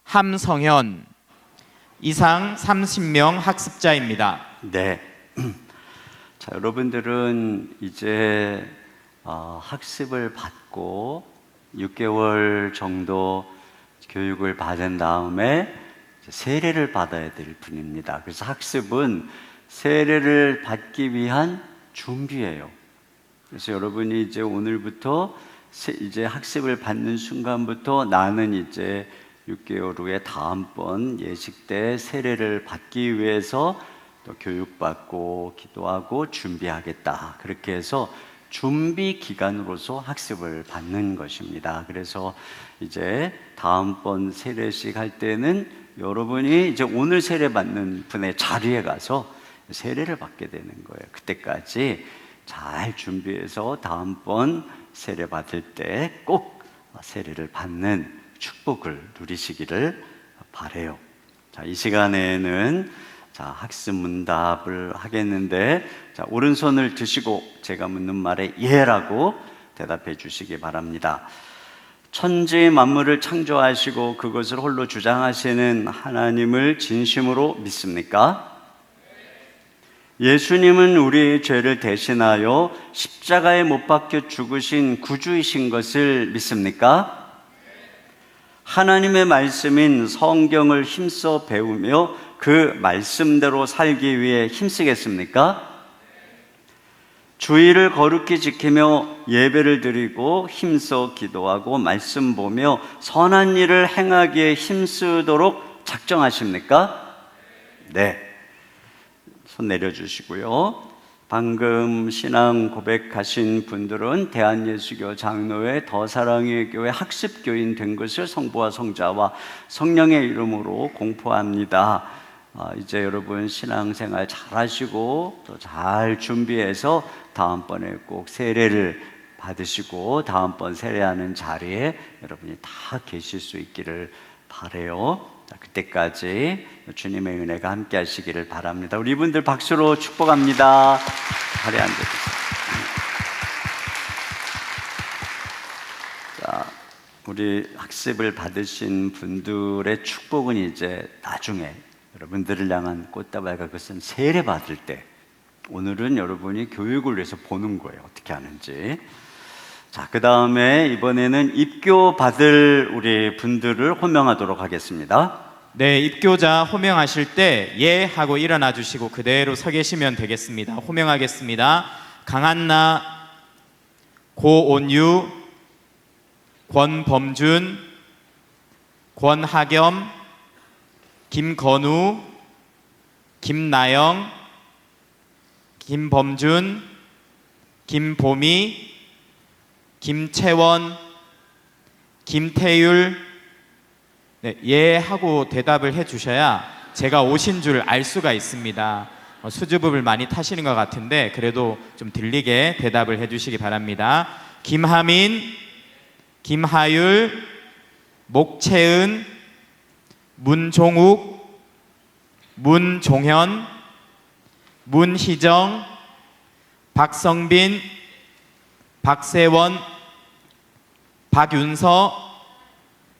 함성현, 이상 30명 학습자입니다. 네. 자, 여러분들은 이제 학습을 받고 6개월 정도 교육을 받은 다음에 세례를 받아야 될 분입니다. 그래서 학습은 세례를 받기 위한 준비예요. 그래서 여러분이 이제 오늘부터 이제 학습을 받는 순간부터 나는 이제 6개월 후에 다음번 예식 때 세례를 받기 위해서 또 교육받고 기도하고 준비하겠다. 그렇게 해서 준비 기간으로서 학습을 받는 것입니다. 그래서 이제 다음번 세례식 할 때는 여러분이 이제 오늘 세례 받는 분의 자리에 가서 세례를 받게 되는 거예요. 그때까지 잘 준비해서 다음번 세례 받을 때 꼭 세례를 받는 축복을 누리시기를 바라요. 자, 이 시간에는 학습 문답을 하겠는데, 오른손을 드시고 제가 묻는 말에 예라고 대답해 주시기 바랍니다. 천지 만물을 창조하시고 그것을 홀로 주장하시는 하나님을 진심으로 믿습니까? 예수님은 우리의 죄를 대신하여 십자가에 못 박혀 죽으신 구주이신 것을 믿습니까? 하나님의 말씀인 성경을 힘써 배우며 그 말씀대로 살기 위해 힘쓰겠습니까? 주의를 거룩히 지키며 예배를 드리고 힘써 기도하고 말씀 보며 선한 일을 행하기에 힘쓰도록 작정하십니까? 네. 손 내려주시고요. 방금 신앙 고백하신 분들은 대한예수교 장로회 더사랑의 교회 학습교인 된 것을 성부와 성자와 성령의 이름으로 공포합니다. 이제 여러분 신앙생활 잘 하시고 또 잘 준비해서 다음번에 꼭 세례를 받으시고 다음번 세례하는 자리에 여러분이 다 계실 수 있기를 바라요. 그때까지 주님의 은혜가 함께 하시기를 바랍니다. 우리 이분들 박수로 축복합니다. 자리에 앉아주세요. 자, 우리 학습을 받으신 분들의 축복은 이제 나중에 여러분들을 향한 꽃다발과 그것은 세례 받을 때, 오늘은 여러분이 교육을 위해서 보는 거예요. 어떻게 하는지. 자, 그 다음에 이번에는 입교 받을 우리 분들을 호명하도록 하겠습니다. 네, 입교자 호명하실 때 예 하고 일어나 주시고 그대로 서 계시면 되겠습니다. 호명하겠습니다. 강한나, 고온유, 권범준, 권하겸, 김건우, 김나영, 김범준, 김보미, 김채원, 김태율. 네, 예 하고 대답을 해 주셔야 제가 오신 줄 알 수가 있습니다. 수줍음을 많이 타시는 것 같은데 그래도 좀 들리게 대답을 해 주시기 바랍니다. 김하민, 김하율, 목채은, 문종욱, 문종현, 문희정, 박성빈, 박세원, 박윤서,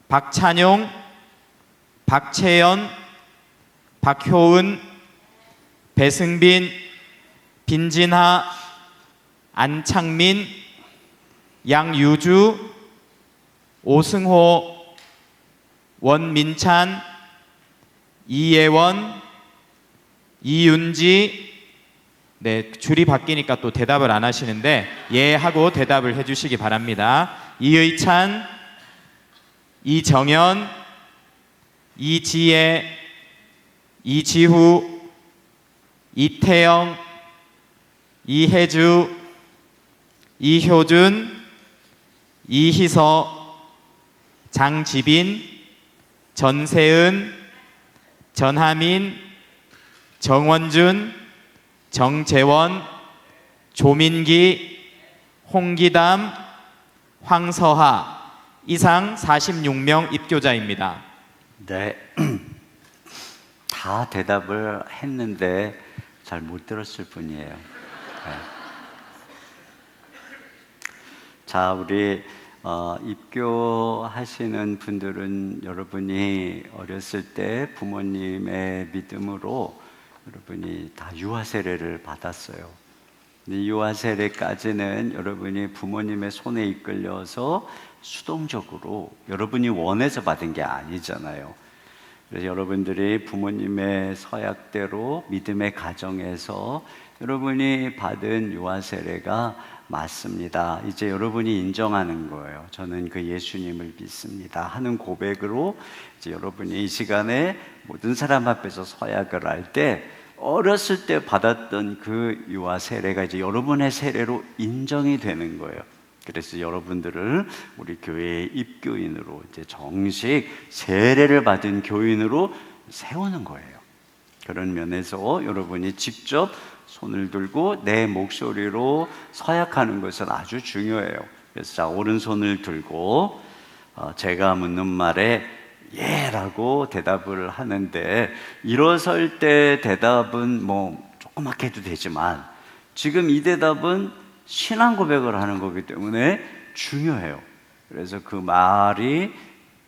박찬용, 박채연, 박효은, 배승빈, 빈진하, 안창민, 양유주, 오승호, 원민찬, 이예원, 이윤지. 네, 줄이 바뀌니까 또 대답을 안 하시는데 예 하고 대답을 해주시기 바랍니다. 이의찬, 이정현, 이지혜, 이지후, 이태영, 이혜주, 이효준, 이희서, 장지빈, 전세은, 전하민, 정원준, 정재원, 조민기, 홍기담, 황서하. 이상 46명 입교자입니다. 네, 다 대답을 했는데 잘 못 들었을 뿐이에요. 네. 자, 우리 입교하시는 분들은 여러분이 어렸을 때 부모님의 믿음으로 여러분이 다 유아 세례를 받았어요. 유아 세례까지는 여러분이 부모님의 손에 이끌려서 수동적으로 여러분이 원해서 받은 게 아니잖아요. 그래서 여러분들이 부모님의 서약대로 믿음의 가정에서 여러분이 받은 유아 세례가 맞습니다. 이제 여러분이 인정하는 거예요. 저는 그 예수님을 믿습니다 하는 고백으로 이제 여러분이 이 시간에 모든 사람 앞에서 서약을 할 때 어렸을 때 받았던 그 유아 세례가 이제 여러분의 세례로 인정이 되는 거예요. 그래서 여러분들을 우리 교회의 입교인으로 이제 정식 세례를 받은 교인으로 세우는 거예요. 그런 면에서 여러분이 직접 손을 들고 내 목소리로 서약하는 것은 아주 중요해요. 그래서 자, 오른손을 들고 제가 묻는 말에 예라고 대답을 하는데, 일어설 때 대답은 뭐 조그맣게 해도 되지만 지금 이 대답은 신앙 고백을 하는 거기 때문에 중요해요. 그래서 그 말이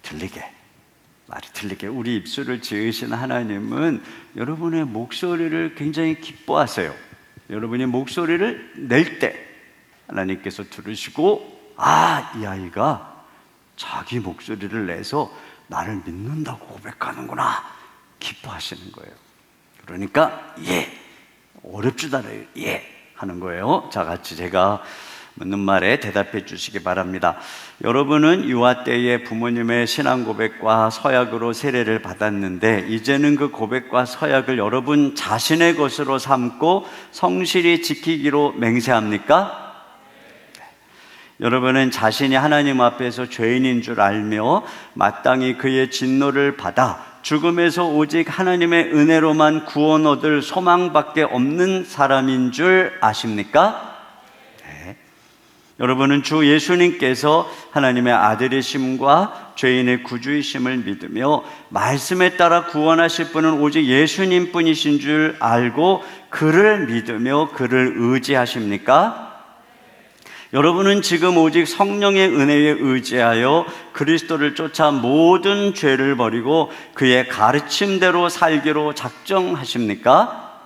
들리게 우리 입술을 지으신 하나님은 여러분의 목소리를 굉장히 기뻐하세요. 여러분이 목소리를 낼 때 하나님께서 들으시고 이 아이가 자기 목소리를 내서 나를 믿는다고 고백하는구나 기뻐하시는 거예요. 그러니까 어렵지도 않아요. 하는 거예요. 자, 같이 제가 묻는 말에 대답해 주시기 바랍니다. 여러분은 유아 때에 부모님의 신앙 고백과 서약으로 세례를 받았는데 이제는 그 고백과 서약을 여러분 자신의 것으로 삼고 성실히 지키기로 맹세합니까? 여러분은 자신이 하나님 앞에서 죄인인 줄 알며 마땅히 그의 진노를 받아 죽음에서 오직 하나님의 은혜로만 구원 얻을 소망밖에 없는 사람인 줄 아십니까? 네. 여러분은 주 예수님께서 하나님의 아들이심과 죄인의 구주이심을 믿으며 말씀에 따라 구원하실 분은 오직 예수님 뿐이신 줄 알고 그를 믿으며 그를 의지하십니까? 여러분은 지금 오직 성령의 은혜에 의지하여 그리스도를 쫓아 모든 죄를 버리고 그의 가르침대로 살기로 작정하십니까?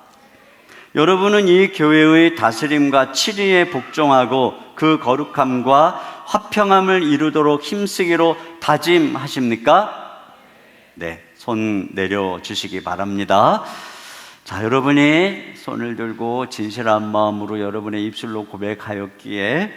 여러분은 이 교회의 다스림과 치리에 복종하고 그 거룩함과 화평함을 이루도록 힘쓰기로 다짐하십니까? 네, 손 내려주시기 바랍니다. 자, 여러분이 손을 들고 진실한 마음으로 여러분의 입술로 고백하였기에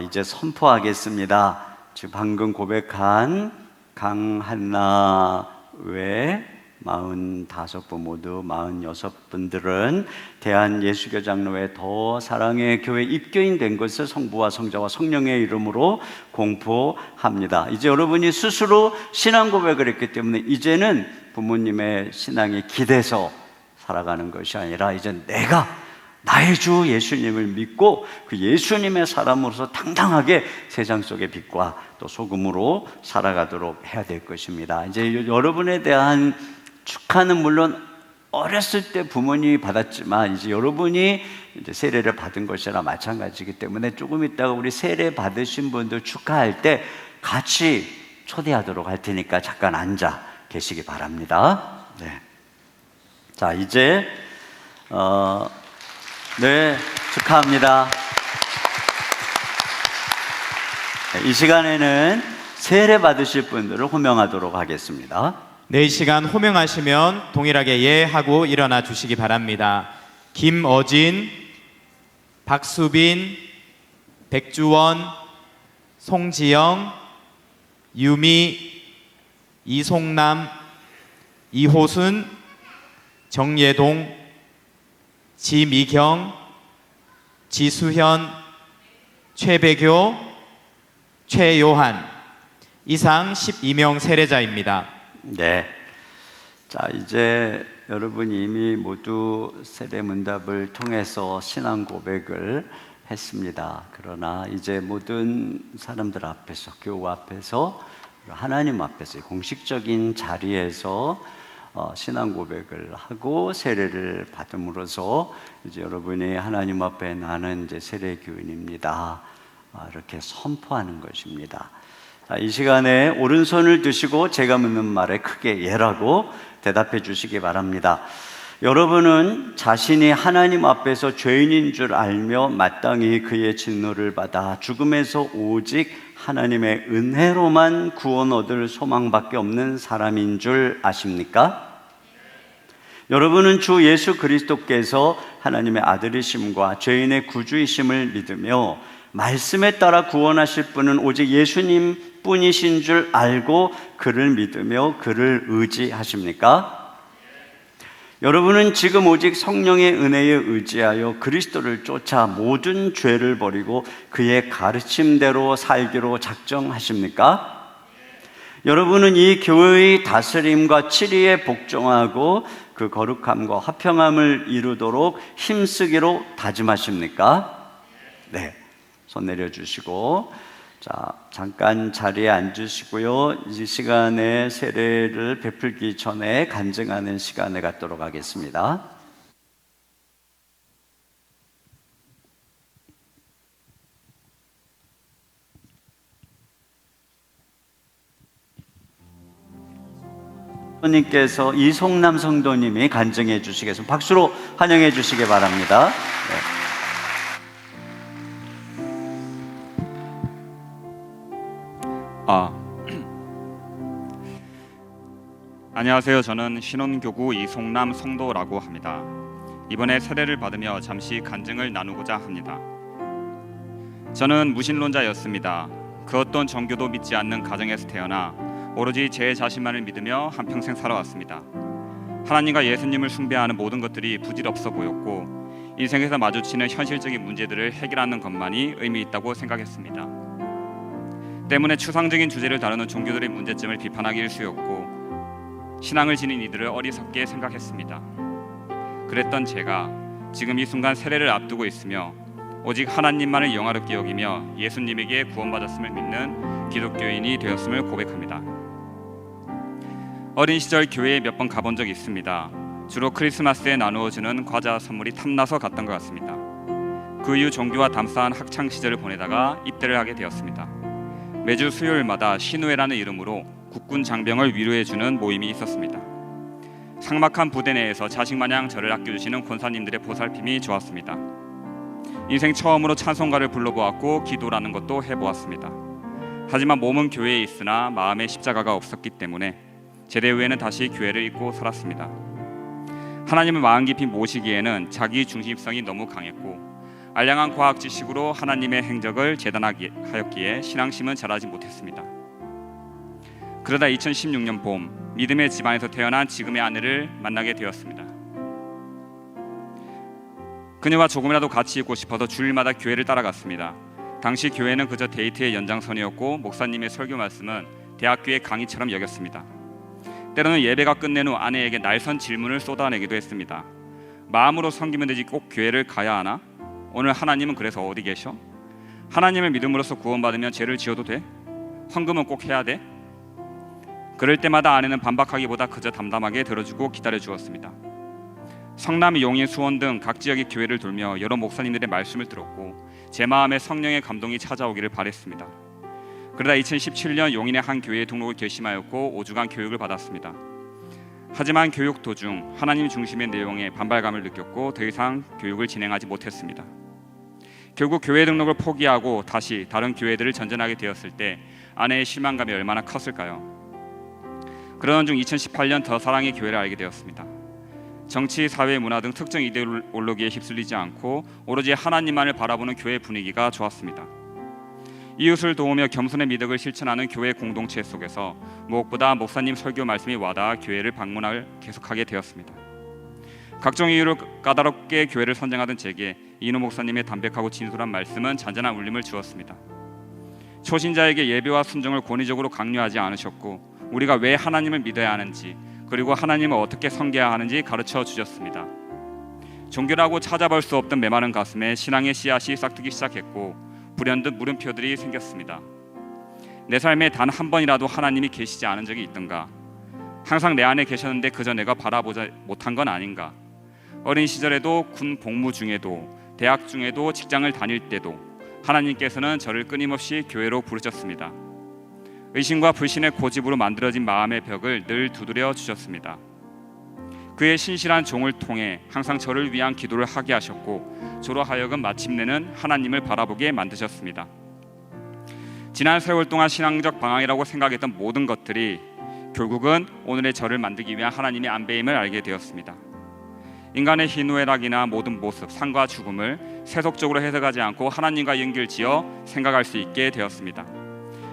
이제 선포하겠습니다. 지금 방금 고백한 강한나 외 45분 모두 46분들은 대한예수교장로회 더 사랑의 교회 입교인 된 것을 성부와 성자와 성령의 이름으로 공포합니다. 이제 여러분이 스스로 신앙 고백을 했기 때문에 이제는 부모님의 신앙에 기대서 살아가는 것이 아니라 이제 내가 나의 주 예수님을 믿고 그 예수님의 사람으로서 당당하게 세상 속의 빛과 또 소금으로 살아가도록 해야 될 것입니다. 이제 여러분에 대한 축하는 물론 어렸을 때 부모님이 받았지만 이제 여러분이 이제 세례를 받은 것이나 마찬가지이기 때문에 조금 있다가 우리 세례 받으신 분들 축하할 때 같이 초대하도록 할 테니까 잠깐 앉아 계시기 바랍니다. 네. 자, 이제 네, 축하합니다. 이 시간에는 세례 받으실 분들을 호명하도록 하겠습니다. 네, 이 시간 호명하시면 동일하게 예 하고 일어나 주시기 바랍니다. 김어진, 박수빈, 백주원, 송지영, 유미, 이송남, 이호순, 정예동, 지미경, 지수현, 최배교, 최요한 이상 12명 세례자입니다. 네. 자, 이제 여러분이 이미 모두 세례문답을 통해서 신앙 고백을 했습니다. 그러나 이제 모든 사람들 앞에서, 교우 앞에서, 하나님 앞에서 공식적인 자리에서 신앙 고백을 하고 세례를 받음으로써 이제 여러분이 하나님 앞에 나는 이제 세례 교인입니다. 이렇게 선포하는 것입니다. 자, 이 시간에 오른손을 드시고 제가 묻는 말에 크게 예라고 대답해 주시기 바랍니다. 여러분은 자신이 하나님 앞에서 죄인인 줄 알며 마땅히 그의 진노를 받아 죽음에서 오직 하나님의 은혜로만 구원 얻을 소망밖에 없는 사람인 줄 아십니까? 여러분은 주 예수 그리스도께서 하나님의 아들이심과 죄인의 구주이심을 믿으며 말씀에 따라 구원하실 분은 오직 예수님 뿐이신 줄 알고 그를 믿으며 그를 의지하십니까? 여러분은 지금 오직 성령의 은혜에 의지하여 그리스도를 쫓아 모든 죄를 버리고 그의 가르침대로 살기로 작정하십니까? 여러분은 이 교회의 다스림과 치리에 복종하고 그 거룩함과 화평함을 이루도록 힘쓰기로 다짐하십니까? 네, 손 내려주시고 자, 잠깐 자리에 앉으시고요. 이 시간에 세례를 베풀기 전에 간증하는 시간을 갖도록 하겠습니다. 성도님께서 이송남 성도님이 간증해 주시겠습니다. 박수로 환영해 주시기 바랍니다. 네. 안녕하세요. 저는 신혼교구 이송남 성도라고 합니다. 이번에 세례를 받으며 잠시 간증을 나누고자 합니다. 저는 무신론자였습니다. 그 어떤 종교도 믿지 않는 가정에서 태어나 오로지 제 자신만을 믿으며 한평생 살아왔습니다. 하나님과 예수님을 숭배하는 모든 것들이 부질없어 보였고 인생에서 마주치는 현실적인 문제들을 해결하는 것만이 의미 있다고 생각했습니다. 때문에 추상적인 주제를 다루는 종교들의 문제점을 비판하기 일쑤였고 신앙을 지닌 이들을 어리석게 생각했습니다. 그랬던 제가 지금 이 순간 세례를 앞두고 있으며 오직 하나님만을 영화롭게 여기며 예수님에게 구원받았음을 믿는 기독교인이 되었음을 고백합니다. 어린 시절 교회에 몇 번 가본 적이 있습니다. 주로 크리스마스에 나누어주는 과자 선물이 탐나서 갔던 것 같습니다. 그 이후 종교와 담사한 학창 시절을 보내다가 입대를 하게 되었습니다. 매주 수요일마다 신우회라는 이름으로 국군 장병을 위로해주는 모임이 있었습니다. 삭막한 부대 내에서 자식마냥 저를 아껴주시는 권사님들의 보살핌이 좋았습니다. 인생 처음으로 찬송가를 불러보았고 기도라는 것도 해보았습니다. 하지만 몸은 교회에 있으나 마음에 십자가가 없었기 때문에 제대 후에는 다시 교회를 잊고 살았습니다. 하나님을 마음 깊이 모시기에는 자기 중심성이 너무 강했고 알량한 과학 지식으로 하나님의 행적을 재단하였기에 신앙심은 자라지 못했습니다. 그러다 2016년 봄 믿음의 집안에서 태어난 지금의 아내를 만나게 되었습니다. 그녀와 조금이라도 같이 있고 싶어서 주일마다 교회를 따라갔습니다. 당시 교회는 그저 데이트의 연장선이었고 목사님의 설교 말씀은 대학교의 강의처럼 여겼습니다. 때로는 예배가 끝낸 후 아내에게 날선 질문을 쏟아내기도 했습니다. 마음으로 섬기면 되지 꼭 교회를 가야 하나? 오늘 하나님은 그래서 어디 계셔? 하나님을 믿음으로써 구원받으면 죄를 지어도 돼? 헌금은 꼭 해야 돼? 그럴 때마다 아내는 반박하기보다 그저 담담하게 들어주고 기다려주었습니다. 성남, 용인, 수원 등 각 지역의 교회를 돌며 여러 목사님들의 말씀을 들었고 제 마음에 성령의 감동이 찾아오기를 바랬습니다. 그러다 2017년 용인의 한 교회에 등록을 결심하였고 5주간 교육을 받았습니다. 하지만 교육 도중 하나님 중심의 내용에 반발감을 느꼈고 더 이상 교육을 진행하지 못했습니다. 결국 교회 등록을 포기하고 다시 다른 교회들을 전전하게 되었을 때 아내의 실망감이 얼마나 컸을까요? 그러던 중 2018년 더 사랑의 교회를 알게 되었습니다. 정치, 사회, 문화 등 특정 이데올로기에 휩쓸리지 않고 오로지 하나님만을 바라보는 교회 분위기가 좋았습니다. 이웃을 도우며 겸손의 미덕을 실천하는 교회 공동체 속에서 무엇보다 목사님 설교 말씀이 와닿아 교회를 방문을 계속하게 되었습니다. 각종 이유로 까다롭게 교회를 선정하던 제게 이인호 목사님의 담백하고 진솔한 말씀은 잔잔한 울림을 주었습니다. 초신자에게 예배와 순종을 권위적으로 강요하지 않으셨고 우리가 왜 하나님을 믿어야 하는지 그리고 하나님을 어떻게 섬겨야 하는지 가르쳐 주셨습니다. 종교라고 찾아볼 수 없던 메마른 가슴에 신앙의 씨앗이 싹트기 시작했고 불현듯 물음표들이 생겼습니다. 내 삶에 단 한 번이라도 하나님이 계시지 않은 적이 있던가? 항상 내 안에 계셨는데 그저 내가 바라보지 못한 건 아닌가? 어린 시절에도 군 복무 중에도 대학 중에도 직장을 다닐 때도 하나님께서는 저를 끊임없이 교회로 부르셨습니다. 의심과 불신의 고집으로 만들어진 마음의 벽을 늘 두드려 주셨습니다. 그의 신실한 종을 통해 항상 저를 위한 기도를 하게 하셨고 저로 하여금 마침내는 하나님을 바라보게 만드셨습니다. 지난 세월 동안 신앙적 방황이라고 생각했던 모든 것들이 결국은 오늘의 저를 만들기 위한 하나님의 안배임을 알게 되었습니다. 인간의 희노애락이나 모든 모습, 삶과 죽음을 세속적으로 해석하지 않고 하나님과 연결지어 생각할 수 있게 되었습니다.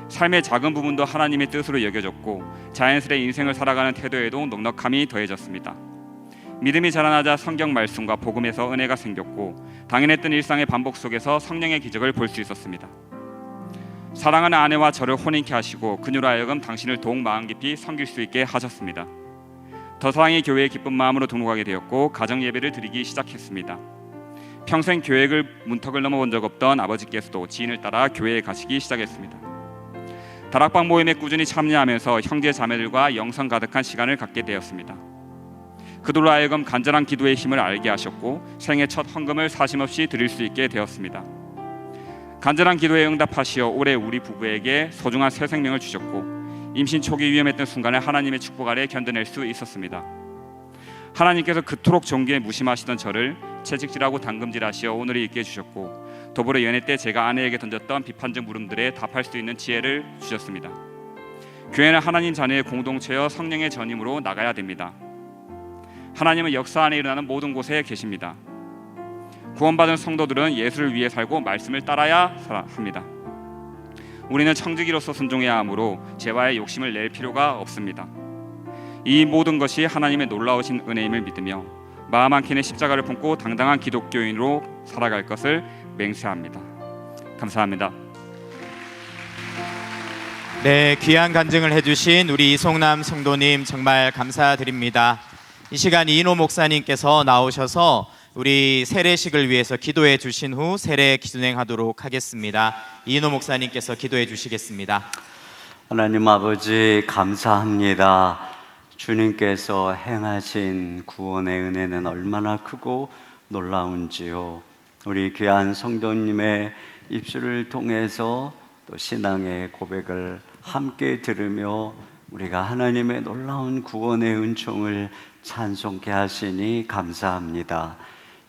삶의 작은 부분도 하나님의 뜻으로 여겨졌고 자연스레 인생을 살아가는 태도에도 넉넉함이 더해졌습니다. 믿음이 자라나자 성경 말씀과 복음에서 은혜가 생겼고 당연했던 일상의 반복 속에서 성령의 기적을 볼 수 있었습니다. 사랑하는 아내와 저를 혼인케 하시고 그녀로 하여금 당신을 더욱 마음 깊이 섬길 수 있게 하셨습니다. 더 사랑의 교회에 기쁜 마음으로 등록하게 되었고 가정 예배를 드리기 시작했습니다. 평생 계획을 문턱을 넘어본 적 없던 아버지께서도 지인을 따라 교회에 가시기 시작했습니다. 다락방 모임에 꾸준히 참여하면서 형제 자매들과 영성 가득한 시간을 갖게 되었습니다. 그들로 하여금 간절한 기도의 힘을 알게 하셨고 생애 첫 헌금을 사심없이 드릴 수 있게 되었습니다. 간절한 기도에 응답하시어 올해 우리 부부에게 소중한 새 생명을 주셨고 임신 초기 위험했던 순간을 하나님의 축복 아래 견뎌낼 수 있었습니다. 하나님께서 그토록 종교에 무심하시던 저를 채찍질하고 당금질하시어 오늘을 있게 해주셨고 더불어 연애 때 제가 아내에게 던졌던 비판적 물음들에 답할 수 있는 지혜를 주셨습니다. 교회는 하나님 자녀의 공동체여 성령의 전임으로 나가야 됩니다. 하나님은 역사 안에 일어나는 모든 곳에 계십니다. 구원받은 성도들은 예수를 위해 살고 말씀을 따라야 합니다. 우리는 청지기로서 순종해야 하므로 죄와의 욕심을 낼 필요가 없습니다. 이 모든 것이 하나님의 놀라우신 은혜임을 믿으며 마음 한켠에 십자가를 품고 당당한 기독교인으로 살아갈 것을 맹세합니다. 감사합니다. 네, 귀한 간증을 해주신 우리 이송남 성도님 정말 감사드립니다. 이 시간 이인호 목사님께서 나오셔서 우리 세례식을 위해서 기도해 주신 후 세례 진행하도록 하겠습니다. 이인호 목사님께서 기도해 주시겠습니다. 하나님 아버지 감사합니다. 주님께서 행하신 구원의 은혜는 얼마나 크고 놀라운지요. 우리 귀한 성도님의 입술을 통해서 또 신앙의 고백을 함께 들으며 우리가 하나님의 놀라운 구원의 은총을 찬송케 하시니 감사합니다.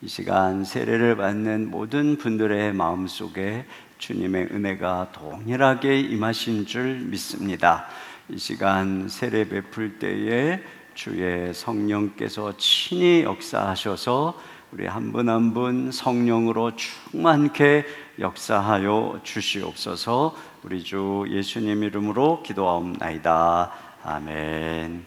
이 시간 세례를 받는 모든 분들의 마음속에 주님의 은혜가 동일하게 임하신 줄 믿습니다. 이 시간 세례 베풀 때에 주의 성령께서 친히 역사하셔서 우리 한 분 한 분 성령으로 충만케 역사하여 주시옵소서. 우리 주 예수님 이름으로 기도하옵나이다. 아멘.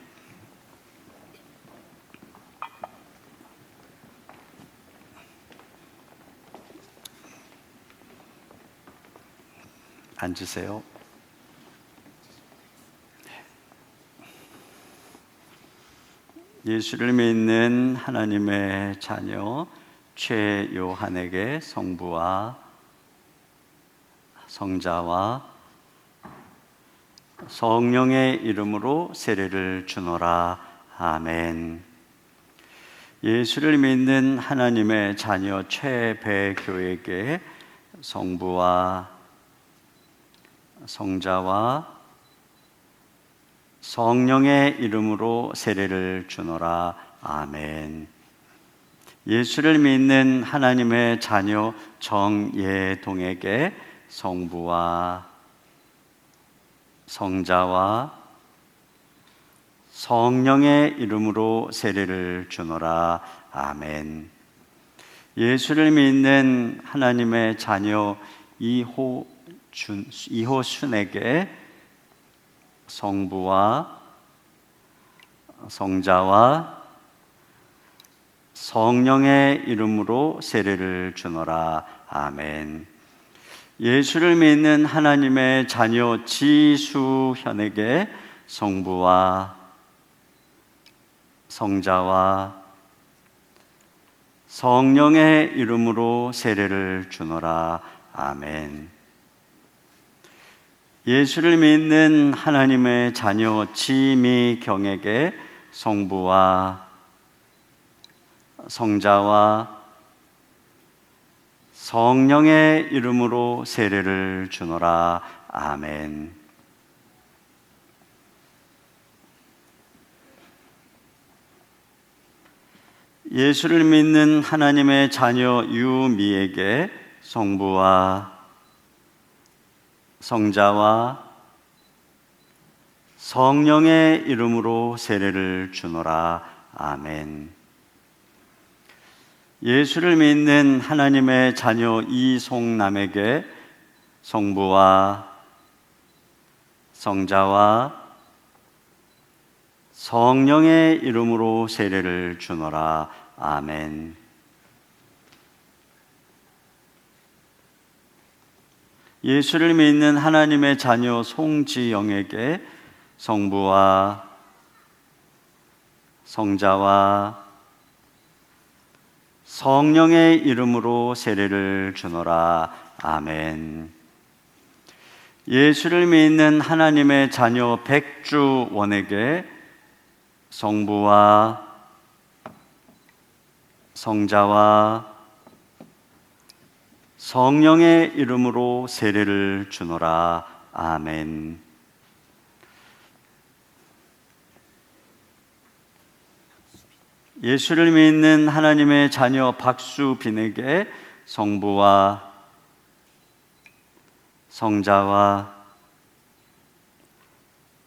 앉으세요. 예수를 믿는 하나님의 자녀 최요한에게 성부와 성자와 성령의 이름으로 세례를 주노라. 아멘. 예수를 믿는 하나님의 자녀 최배교에게 성부와 성자와 성령의 이름으로 세례를 주노라. 아멘. 예수를 믿는 하나님의 자녀 정예동에게 성부와 성자와 성령의 이름으로 세례를 주노라. 아멘. 예수를 믿는 하나님의 자녀 이호순에게 성부와 성자와 성령의 이름으로 세례를 주노라. 아멘. 예수를 믿는 하나님의 자녀 지수현에게 성부와 성자와 성령의 이름으로 세례를 주노라. 아멘. 예수를 믿는 하나님의 자녀 지미경에게 성부와 성자와 성령의 이름으로 세례를 주노라. 아멘. 예수를 믿는 하나님의 자녀 유미에게 성부와 성자와 성령의 이름으로 세례를 주노라. 아멘. 예수를 믿는 하나님의 자녀 이송남에게 성부와 성자와 성령의 이름으로 세례를 주노라. 아멘. 예수를 믿는 하나님의 자녀 송지영에게 성부와 성자와 성령의 이름으로 세례를 주노라. 아멘. 예수를 믿는 하나님의 자녀 백주원에게 성부와 성자와 성령의 이름으로 세례를 주노라. 아멘. 예수를 믿는 하나님의 자녀 박수빈에게 성부와 성자와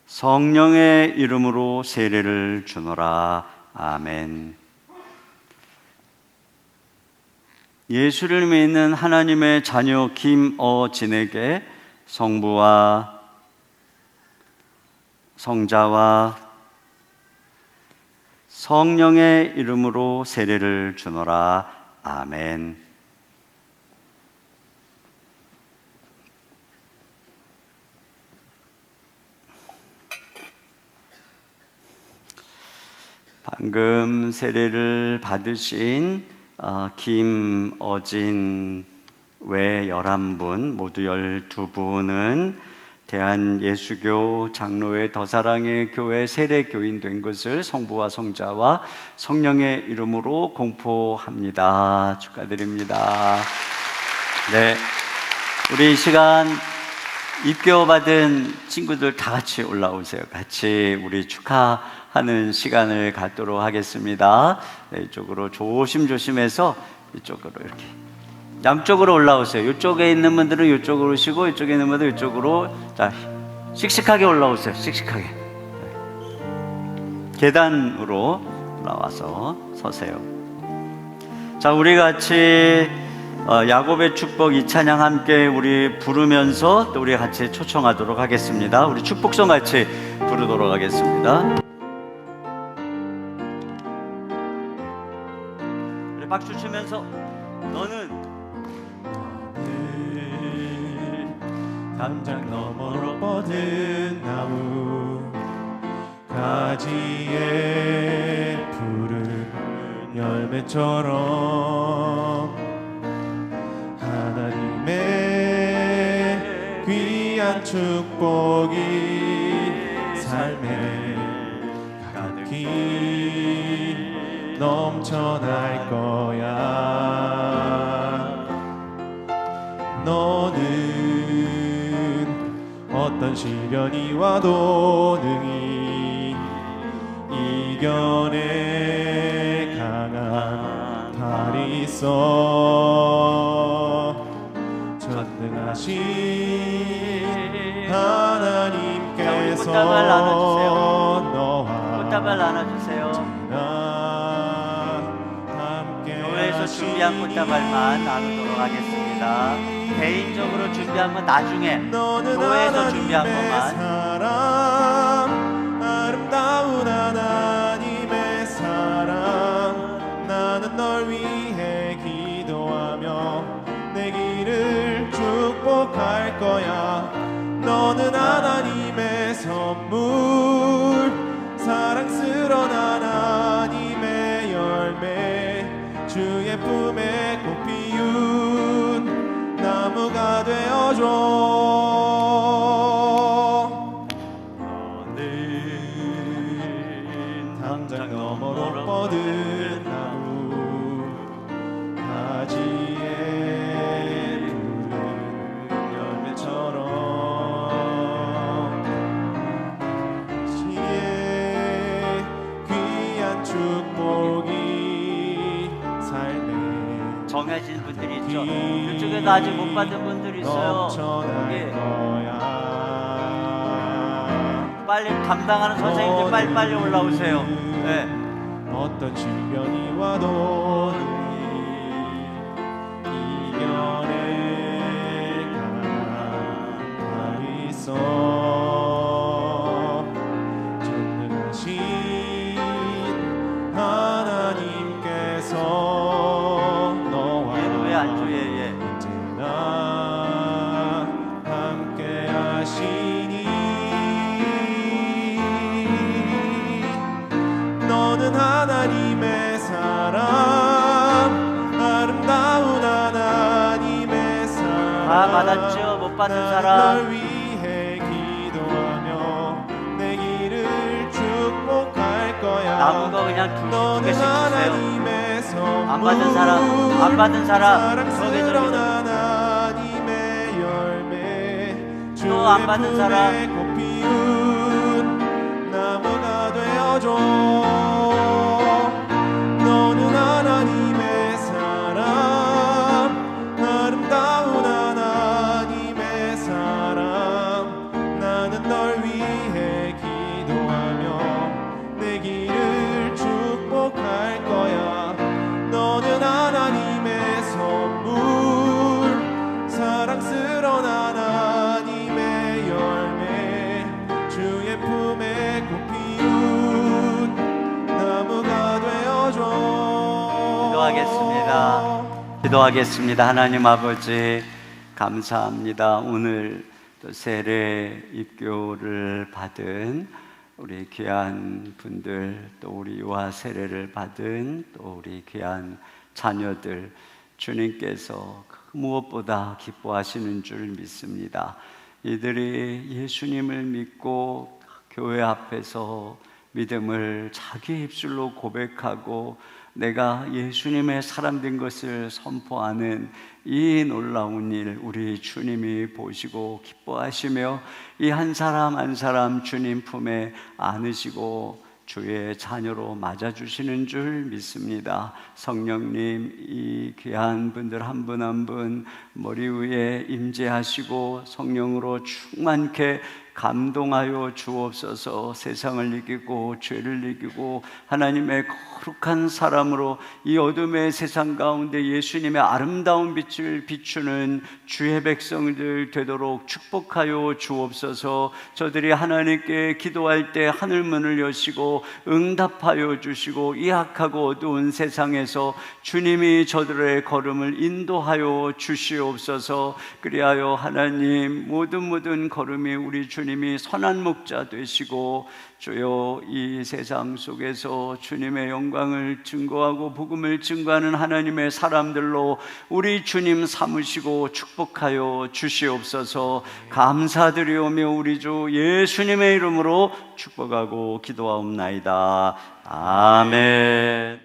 성령의 이름으로 세례를 주노라. 아멘. 예수를 믿는 하나님의 자녀 김어진에게 성부와 성자와 성령의 이름으로 세례를 주노라. 아멘. 방금 세례를 받으신 김어진 외 11분, 모두 12분은 대한예수교 장로회 더사랑의 교회 세례교인 된 것을 성부와 성자와 성령의 이름으로 공포합니다. 축하드립니다. 네, 우리 이 시간 입교받은 친구들 다 같이 올라오세요. 같이 우리 축하하는 시간을 갖도록 하겠습니다. 네, 이쪽으로 조심조심해서 이쪽으로 이렇게 양쪽으로 올라오세요. 이쪽에 있는 분들은 이쪽으로 오시고 이쪽에 있는 분들은 이쪽으로. 자, 씩씩하게 올라오세요. 씩씩하게. 네. 계단으로 올라와서 서세요. 자, 우리 같이 야곱의 축복 이 찬양 함께 우리 부르면서 또 우리 같이 초청하도록 하겠습니다. 우리 축복성 같이 부르도록 하겠습니다. 우리 박수 치면서 너는 담장 너머로 뻗은 나무 가지에 열매처럼 하나님의 귀한 축복이 삶에 가득히 넘쳐날 거야. 너는 어떤 시련이 와도 능히 이겨내 강한 팔이 있어. 전능하신 하나님께서 꽃다발 나눠주세요. 너와 꽃다발 나눠주세요. 교회에서 준비한 꽃다발만 나누도록 하겠습니다. 개인적으로 준비한 건 나중에, 교회에서 준비한 것만. 아름다운 하나님의 사랑, 나는 널 위해 기도하며 내 길을 축복할 거야. 너는 하나님의 선물, 사랑스러운 하나님의 열매, 주의 품에 꽃 피운 나무가 되어줘. 너는 담장 너머로 뻗은 나무, 가지에 푸른 열매처럼 지혜 귀한 축복이 삶에 정해진 분들이 있죠. 이쪽에도 아직 못 받은 분들이 있어요. 여기. 빨리 감당하는 선생님들 빨리빨리 올라오세요. 네. 어떤 시련이 와도 이겨낼 강한 있어. 전능하신 하나님께서 너와 왜 안 줘? 언제나 함께 하시니. 너는 하나님의 사람, 아름다운 하나님의 사람. 다 받았죠? 못 받은 사람. 널 위해 기도하며 내 길을 축복할 거야. 나무가 그냥 두 개씩 주세요. 안 받은 사람, 저기 하나님의 열매, 또 안 받은 사람. 꽃 피운 나무가 되어줘. 너는 하나님의 사람, 아름다운 하나님의 사람, 나는 널 위해 기도하며 내 길을 축복할 거야. 너는 하나님의 선물, 사랑스러운 하나님의 열매, 주의 품에 꽃 피운 나무가 되어줘. 기도하겠습니다. 하나님 아버지 감사합니다. 오늘 또 세례 입교를 받은 우리 귀한 분들, 또 우리 유아 세례를 받은 또 우리 귀한 자녀들, 주님께서 무엇보다 기뻐하시는 줄 믿습니다. 이들이 예수님을 믿고 교회 앞에서 믿음을 자기 입술로 고백하고 내가 예수님의 사람 된 것을 선포하는 이 놀라운 일, 우리 주님이 보시고 기뻐하시며 이 한 사람 한 사람 주님 품에 안으시고 주의 자녀로 맞아주시는 줄 믿습니다. 성령님, 이 귀한 분들 한 분 한 분 머리 위에 임재하시고 성령으로 충만케 감동하여 주옵소서. 세상을 이기고 죄를 이기고 하나님의 거룩한 사람으로 이 어둠의 세상 가운데 예수님의 아름다운 빛을 비추는 주의 백성들 되도록 축복하여 주옵소서. 저들이 하나님께 기도할 때 하늘문을 여시고 응답하여 주시고 이 악하고 어두운 세상에서 주님이 저들의 걸음을 인도하여 주시옵소서. 그리하여 하나님 모든 걸음이 우리 주님 주님이 선한 목자 되시고 주여 이 세상 속에서 주님의 영광을 증거하고 복음을 증거하는 하나님의 사람들로 우리 주님 삼으시고 축복하여 주시옵소서. 감사드리오며 우리 주 예수님의 이름으로 축복하고 기도하옵나이다. 아멘.